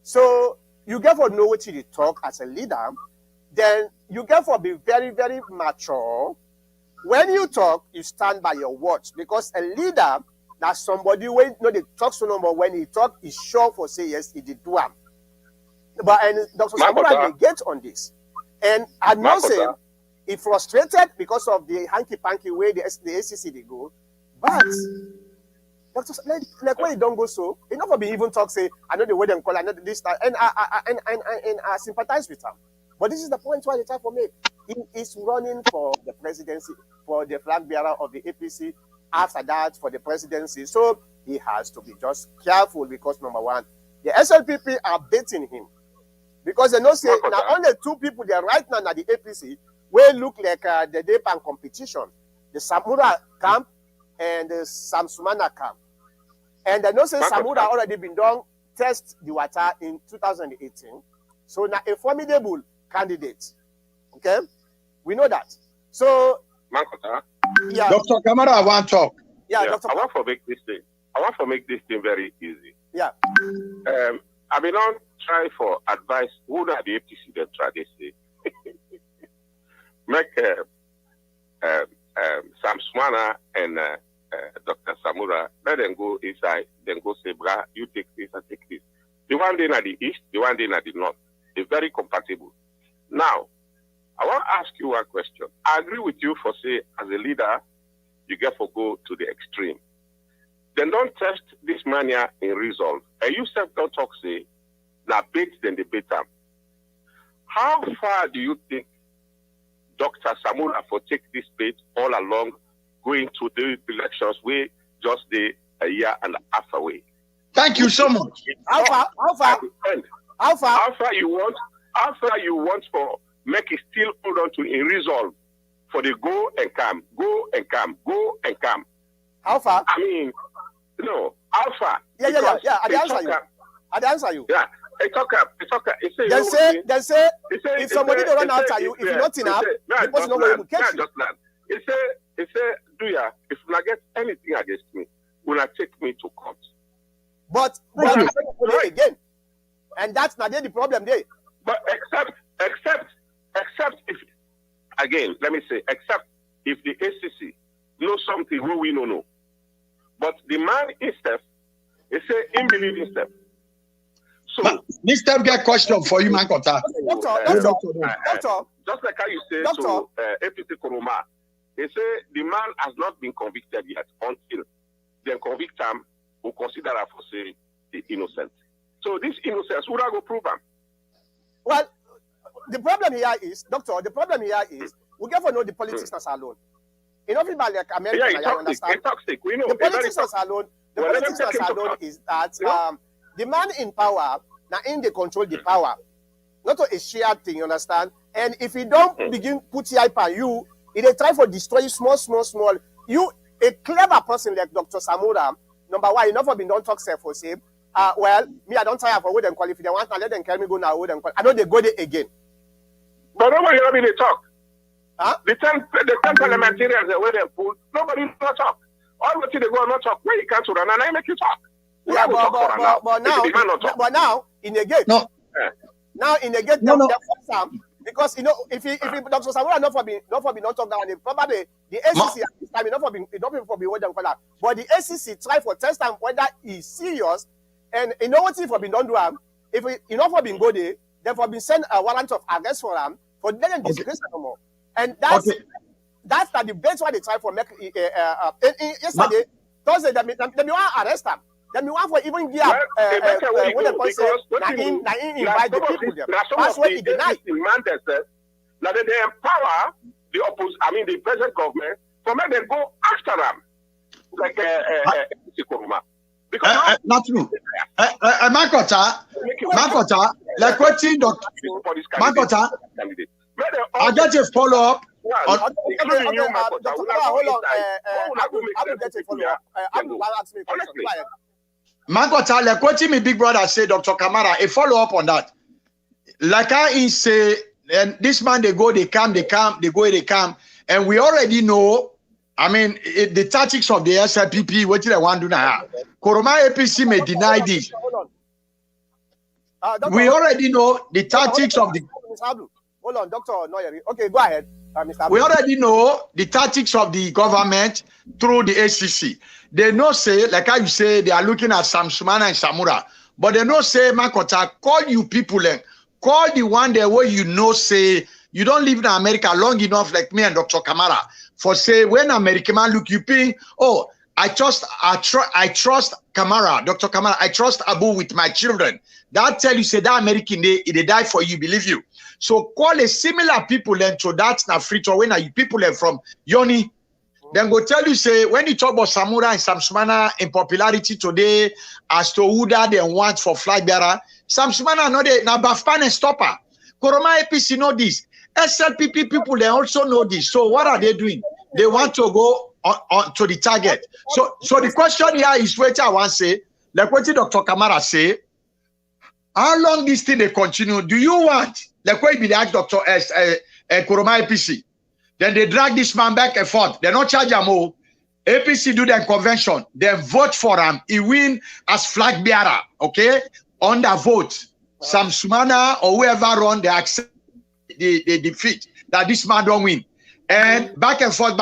So you get for know what you talk as a leader, then you get for be very, very mature. When you talk, you stand by your words. Because a leader, that's somebody when they talk so number when he talk, he's sure for say yes, he did do him. But and Dr. Samura they get on this. And I must say, he frustrated because of the hanky-panky way the ACC they go. But Doctor, like when you don't go so, enough of even talk, say, I know the way them call, I know this, and I sympathize with him. But this is the point why the time for me. He is running for the presidency, for the flag bearer of the APC, after that for the presidency. So he has to be just careful because number one, the SLPP are baiting him. Because they know say now only two people there right now at the APC will look like the Depan competition. The Samura camp and the Samsumana camp. And they know say Samura already been done test the water in 2018. So now a formidable candidate. Okay? We know that. So yeah. Dr. Kamara, I want to talk. Yeah, Dr. I want to make this thing very easy. Yeah. I mean, don't try for advice. Who are the APC that try to say? Make Sam Swana and Dr. Samura, let them go inside, then go say, bra, you take this, I take this. The one day at the east, the one day at the north. It's very compatible. Now, I want to ask you one question. I agree with you for say, as a leader, you get to go to the extreme. Then don't test this mania in resolve. And you self don't talk say, now bait then the bait them. How far do you think Dr. Samura for take this bait all along, going to the elections way just a year and a half away? Thank you so much. How far you want for make it still hold on to in resolve for the go and come. How far? I mean, no, how far? Yeah. I answer you. Yeah. It's okay. They say if somebody don't run after you, if you're not enough, the person not going to catch you. It say, do ya, if you not get anything against me, will not take me to court. But again, and that's not the problem there. But except if, again, let me say, except if the ACC knows something we don't know. But the man himself, he say, he believes himself. So, this time get question for you, man. Doctor. Just like how you say to APC Koroma, they say the man has not been convicted yet until they convict him, who consider him for say the innocent. So this innocence, would I go prove him? Well, the problem here is, Doctor, we get to know the politics alone. In everybody like America, yeah, I understand. It's toxic. We know. The politics alone is that the man in power, now in they control the power. Not a shared thing, you understand? And if you don't begin put your hype on you, if they try to destroy you small. You, a clever person like Dr. Samura, number one, you never been don't talk self for say, well, me, I don't tire for what them qualify. They want to let them carry me go now, what them qualify. I know they go there again. But nobody hear me they talk. Huh? The 10 parliamentarians where they pull, nobody not talk. All the things they go not talk, where you can't run, and I make you talk. Yeah, but now in the gate. No. Now in the gate, no. Because you know, if Dr. Samura not for be not talk down, probably the ACC at this time not for be what them call that. But the ACC try for test time whether he's serious, and you know what if for be don't do him. If he not for being go there, therefore been sent a warrant of arrest for him for letting disgrace no more. And that's the debate why they try for make yesterday Thursday they want arrest him. Then we want for even give what they say invite the people there. That's what he denied. Now they empower the present government for make them go after them like because not true. Makota, like what thing, Doctor Makota. I got a follow up. Hold on. I will get a follow up. I will ask me a question. Makota, like what my big brother say, Dr. Kamara, a follow up on that. Like I say, and this man they go, they come, and we already know. I mean, the tactics of the SLPP, what do they want to do now? Koroma APC may deny this. We already know the tactics of the. Hold on, Doctor Noyeri. Okay, go ahead, Mr. We already know the tactics of the government through the ACC. They know say, like how you say, they are looking at Samsumana and Samura, but they know say, Makota, call you people and call the one there where you know say you don't live in America long enough like me and Dr. Kamara for say when American man look you pay, oh, I trust Kamara, Dr. Kamara. I trust Abu with my children. That tell you say that American they die for you, believe you. So call a similar people then to that na free to when are you people from Yoni. Then go tell you say when you talk about Samura and Samsumana in popularity today as to who that they want for flag bearer. Samsumana no they na Bafpan and stopper. Koroma APC know this. SLPP people they also know this. So what are they doing? They want to go on to the target. So the question here is what I want to say, like what Dr. Kamara say, how long this thing they continue? Do you want, like what be asked Dr. Koroma APC? Then they drag this man back and forth. They not charge him more. APC do their convention. They vote for him. He win as flag bearer, okay? On the vote. Sam Sumana or whoever run, they accept the defeat that this man don't win. And back and forth,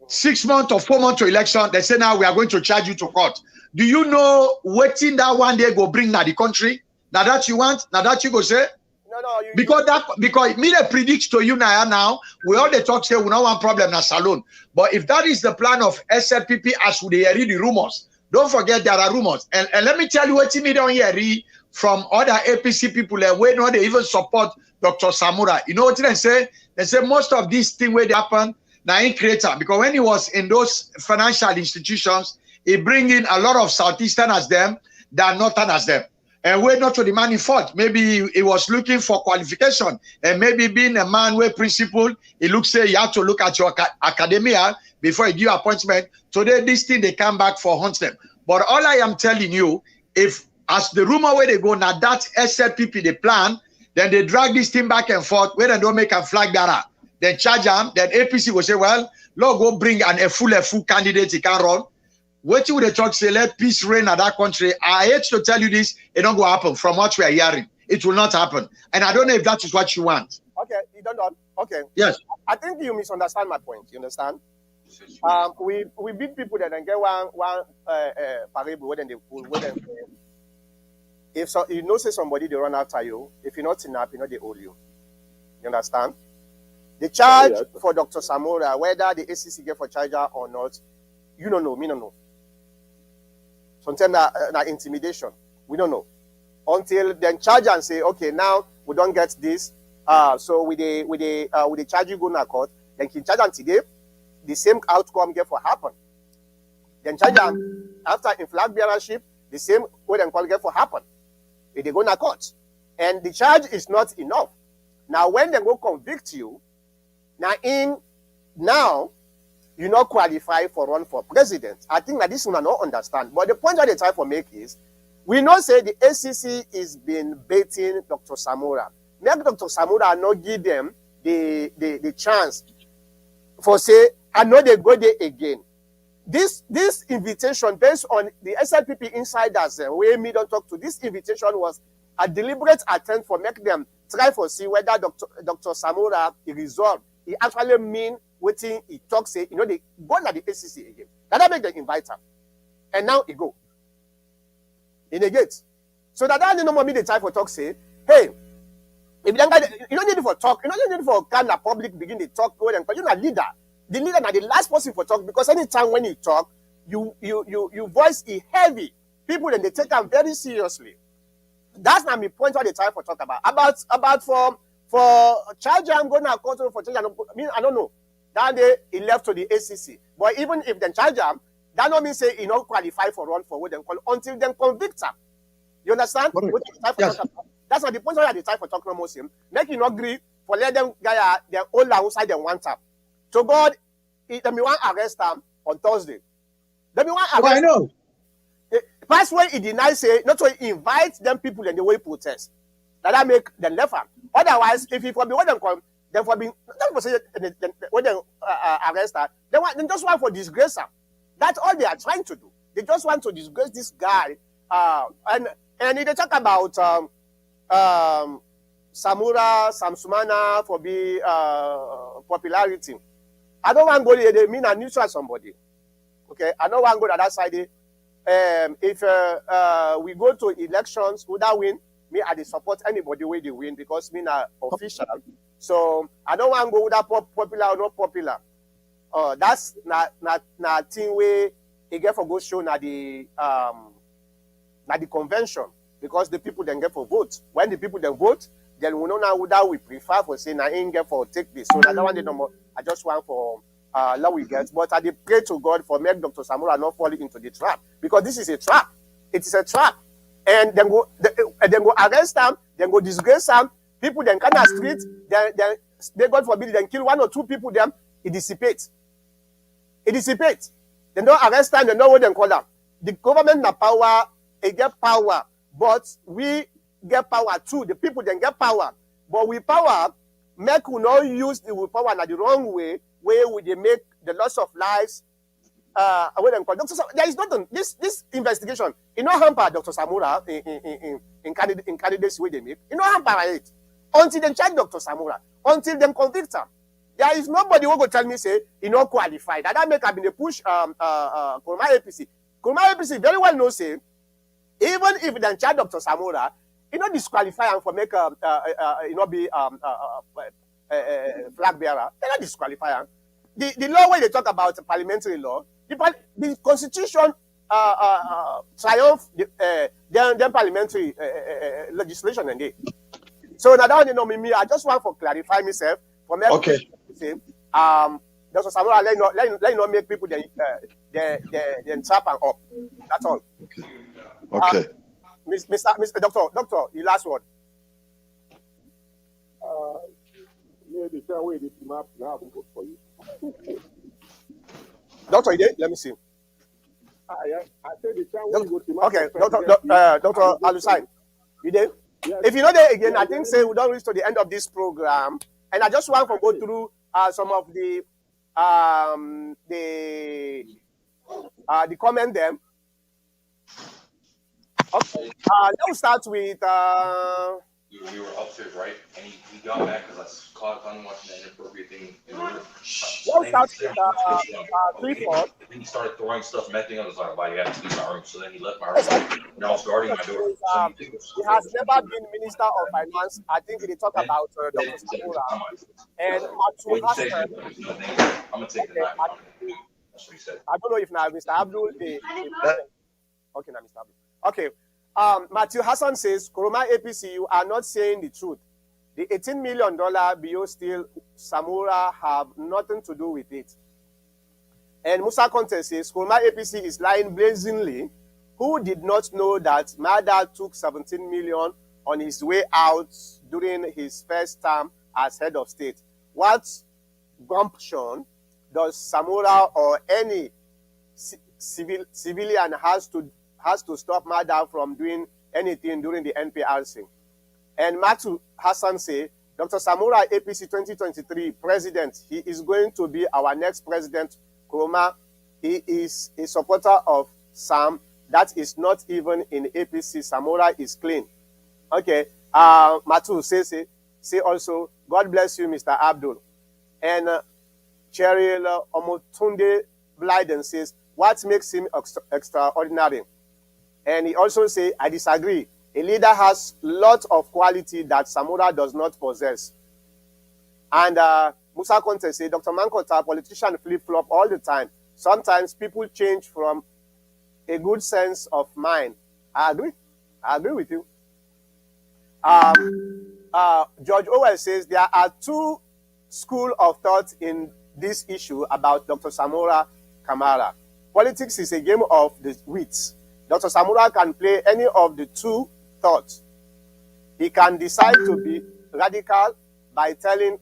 6 months or 4 months to election, they say now we are going to charge you to court. Do you know waiting that one day go bring now the country? Now that you want, now that you go say? No, because me they predict to you now, we all the talk say we don't want problem na salon. But if that is the plan of SLPP as we read the rumors, don't forget there are rumors. And let me tell you what me don't hear from other APC people and we know they even support Dr. Samura. You know what they say? They say most of these things where they happen now in creator because when he was in those financial institutions, he bring in a lot of Southeastern as them than Northern as them. And we're not to the man in fault. Maybe he was looking for qualification. And maybe being a man where principle, he looks say you have to look at your academia before you give appointment. Today, this thing, they come back for hunt them. But all I am telling you, if as the rumor where they go, now that SLPP, they plan, then they drag this thing back and forth, where they don't make a flag bearer. Then charge them, then APC will say, well, Lord, go bring a full candidate he can run. What would the talk say, let peace reign at that country? I hate to tell you this, it don't go happen from what we are hearing. It will not happen. And I don't know if that is what you want. Okay, you don't know. Okay. Yes. I think you misunderstand my point. You understand? We beat people that then get one parable where they pull, if so, you know say somebody they run after you, if you're not enough, you know they owe you. You understand? The charge for Dr. Samura, whether the ACC get for charger or not, you don't know, me don't know. Sometimes that intimidation, we don't know. Until then charge and say, okay, now we don't get this. So with the charge you go to court, then can charge today, the same outcome get for happen. Then charge after in flag bearership, the same way then call get for happen. If they go to court. And the charge is not enough. Now when they go convict you, now you not qualify for run for president. I think that this one I not understand. But the point that they try to make is, we know say the ACC is been baiting Dr. Samura. Make Dr. Samura not give them the chance for say, I know they go there again. This invitation based on the SLPP insiders where me don't talk to, this invitation was a deliberate attempt for make them try for see whether Dr. Samura resolved. He actually mean waiting he talk say, you know, they go to the ACC again. That make them invite him. And now he go. In the gate. So that no more me the time for talk say, hey, if you don't need it for talk, you don't need it for kind of public begin to talk, but you're not leader. The leader is the last person for talk because anytime when you talk, you voice is heavy. People then they take them very seriously. That's not my point what they try for talk about for charge I'm going to control for charge. I don't know. That day he left to the ACC. But even if they charge him, that don't mean say he not qualify for run for what they call until they convict him. You understand? Yes. That's not the point where they try for talking about him. Make you not agree for let them guy their old outside them want him. So God, let me want arrest him on Thursday. Let me want arrest. I know. Past way he denies say not to invite them people in the way protest. That make them left him. Otherwise, if he for be what them come, then for being that for say when they arrest her, they just want for disgrace him. That's all they are trying to do. They just want to disgrace this guy. And they talk about Samsumana for be popularity. I don't want to go there. They mean I neutral somebody. Okay, I don't want to go to that side. If we go to elections, who that win? Me, I support anybody where they win because me not official. So I don't want to go with that popular or not popular. That's not thing where they get for go show na the convention, because the people then get for vote. When the people then vote, then we know now that we prefer for say na in get for take this. So that one the number I just want for law we get. But I dey pray to God for make Dr. Samura not fall into the trap, because this is a trap. It is a trap. And then go arrest them, then go disgrace them. People then come the street, then they God forbid then kill 1 or 2 people. Them it dissipates. It dissipates. They don't arrest them. They know what they call them. The government na power. They get power, but we get power too. The people then get power, but we power make we not use the power in the wrong way. Where would they make the loss of lives? What they call there is nothing. This investigation, you know, hamper Dr. Samura in candidates way they make. You know, hamper it until they check Dr. Samura, until they convict him. There is nobody who go tell me say he not qualified. That make have been a push Kurma APC. Kurma APC very well know say even if they charge Dr. Samura, you know disqualify him for make you know be flag bearer. They not disqualify him. The law where they talk about parliamentary law, the constitution triumph the parliamentary legislation and they. So now that you know me, I just want to clarify myself for me. Okay. Say, Dr. Samura, let not make people then trap and up. That's all. Okay. Mr. Doctor, your last word. Doctor, you did? Let me see. Okay, Doctor Alusai, you did? Yes. If you know that again, I think say we don't reach to the end of this program, and I just want to go through some of the comment them. Okay. Let's start with. We were upstairs, right? And he got back because I caught him watching that inappropriate thing. Let's start with 3-4. Then he started throwing stuff, messing. I was like, "Why you have to leave my room?" So then he left my room. And I was guarding my door. He has never been Minister of Finance. I think they talk about Dr. Samura and Matu Hassan. I'm gonna take the knife. That's what he said. I don't know if now Mr. Abdul. Okay, now Mr. Abdul. Okay. Matthew Hassan says, Kurma APC, you are not saying the truth. The $18 million BO still, Samura have nothing to do with it. And Musa Conte says, Kurma APC is lying blazingly. Who did not know that Mada took 17 million on his way out during his first term as head of state? What gumption does Samura or any civilian has to stop Mada from doing anything during the NPRC? And Matu Hassan say, Dr. Samura, APC 2023 president, he is going to be our next president. Kurma, he is a supporter of Sam. That is not even in APC. Samura is clean. Okay. Matu say also, God bless you, Mr. Abdul. And Cheryl Omotunde Blyden says, what makes him extraordinary? And he also say, I disagree. A leader has lots of quality that Samura does not possess. And Musa Conte say, Dr. Mankota, politicians flip-flop all the time. Sometimes people change from a good sense of mind. I agree with you. George Orwell says, there are 2 schools of thought in this issue about Dr. Samura Kamara. Politics is a game of the wits. Dr. Samura can play any of the 2 thoughts. He can decide to be radical by telling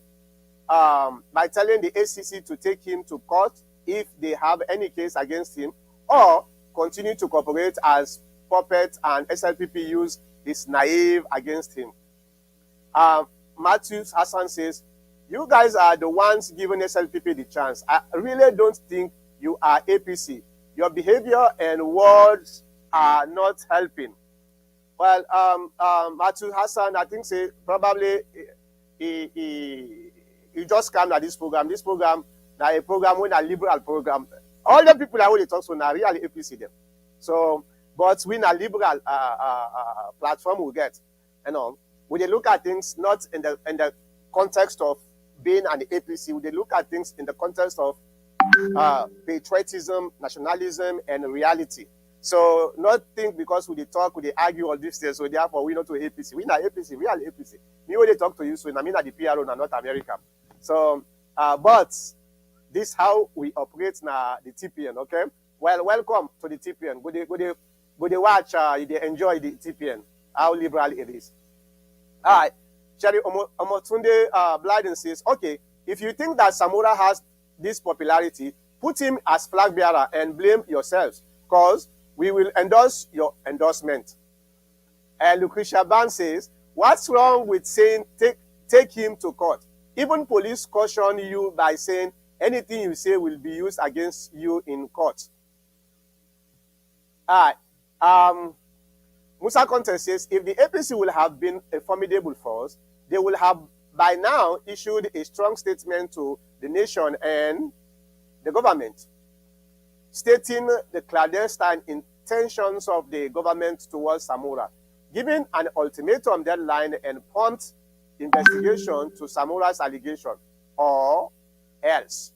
the ACC to take him to court if they have any case against him, or continue to cooperate as puppet and SLPP use is naive against him. Matthew Hassan says, you guys are the ones giving SLPP the chance. I really don't think you are APC. Your behavior and words are not helping. Well, Matthew Hassan, I think say probably he just came to this program. This program, now a program when a liberal program. All the people that only talk so now really APC them. So, but when a liberal platform we get, you know, when they look at things not in the context of being an APC, when they look at things in the context of patriotism, nationalism, and reality. So not think because we talk, we argue all this, so therefore we not to APC. We not APC, we are APC. Me when they talk to you, so I mean at the PRO and not America. So, but this how we operate now the TPN, okay? Well, welcome to the TPN. Go they watch, they enjoy the TPN, how liberal it is. All right. Sherry Omotunde Blyden says, okay, if you think that Samora has this popularity, put him as flag bearer and blame yourselves, because we will endorse your endorsement. And Lucretia Ban says, what's wrong with saying take him to court? Even police caution you by saying anything you say will be used against you in court. All right. Musa Conte says, if the APC will have been a formidable force, they will have by now issued a strong statement to the nation and the government, stating the clandestine intentions of the government towards Samora, giving an ultimatum deadline and prompt investigation to Samora's allegation, or else.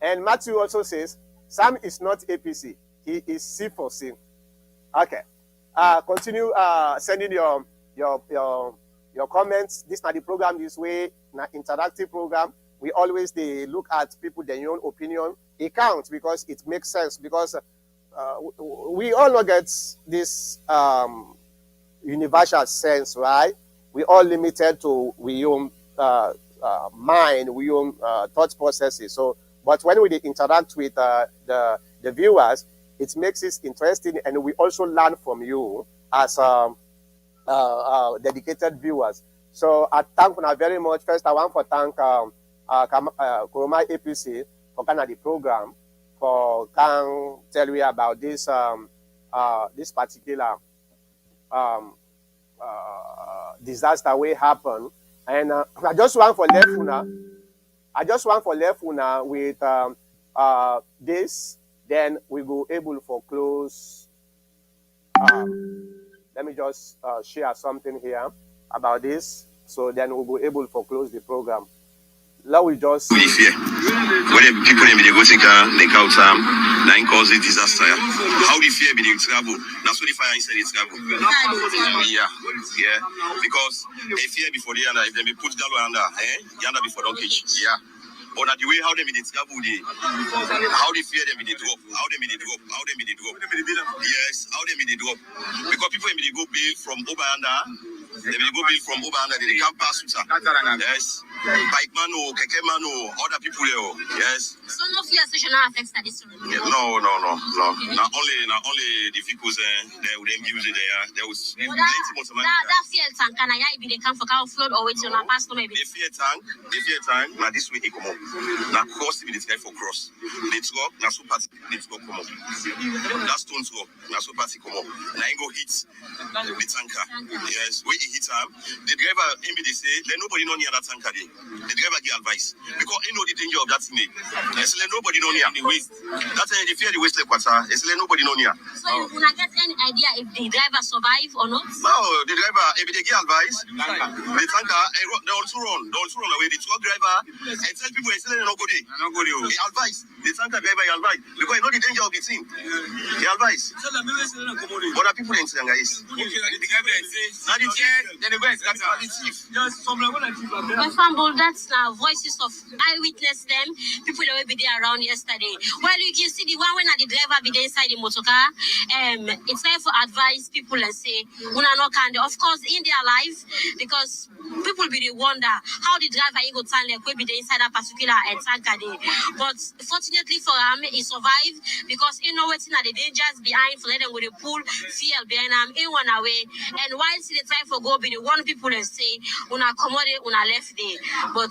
And Matthew also says, Sam is not APC, he is C4C. Okay. Continue sending your comments. This is not the program this way, not interactive program. We always look at people their own opinion. It counts because it makes sense, because we all know get this universal sense, right? We all limited to we own mind, we own thought processes. So, but when we interact with the viewers, it makes it interesting, and we also learn from you as dedicated viewers. So I thank you very much. First, I want to thank Kuroma APC for kind of the program, for can tell you about this this particular disaster will happen. And I just want for left una with this. Then we go able for close. Let me just share something here about this. So then we'll be able for close the program. Now we just. When people in the make out nine cause the disaster. How the fear be the travel? That's what the fire inside the travel. Yeah. Because they fear before the under, if they be put down under, the under before don't catch. Yeah. But the way how they be the travel, how they fear them be the drop, how they be the drop. Yes, how they be the drop. Because people be go bail from over under. They will go build from over under. They can't pass with that. Yes. Bike man, keke man, other people there. Yes. So no fear sessional affects that this. No. Not only the vehicles they would use it there. There was plenty more money. That fear tank can I be they come for car flood or wait till my pass maybe. The fear tank. Now this way it come up. Now cross the guy for cross. Let's go. Now so party. Let's go come up. That stones go. Now so party come up. Now I go hit the tanker. Yes. Where he hit him, the driver they say let nobody know near that tanker there. The driver give advice because he know the danger of that thing. Yes, let nobody know near the waste. That's the fear the waste like water. Yes, let nobody know near. So you will not get any idea if the driver survive or not? No, the driver if they give advice, the tanker they also run away. The truck driver and tell people they say no go there. He advice the tanker driver he advice because he know the danger of the thing. He advice. But the people ain't saying guys. Then the guys that's the thief. Fumble, that's now voices of eyewitness them, people that will be there around yesterday. Well, you can see the one when the driver be there inside the motor car. It's time for advice people and say, not kind of course in their life, because people be the wonder how the driver go turn like will be there inside that particular tanker day. But fortunately for him, he survived because he know what's the dangers behind for them with the pool fear behind him in one away. And while the time for go be the one people and say una accommodate una left there, but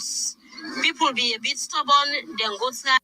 people be a bit stubborn then go try.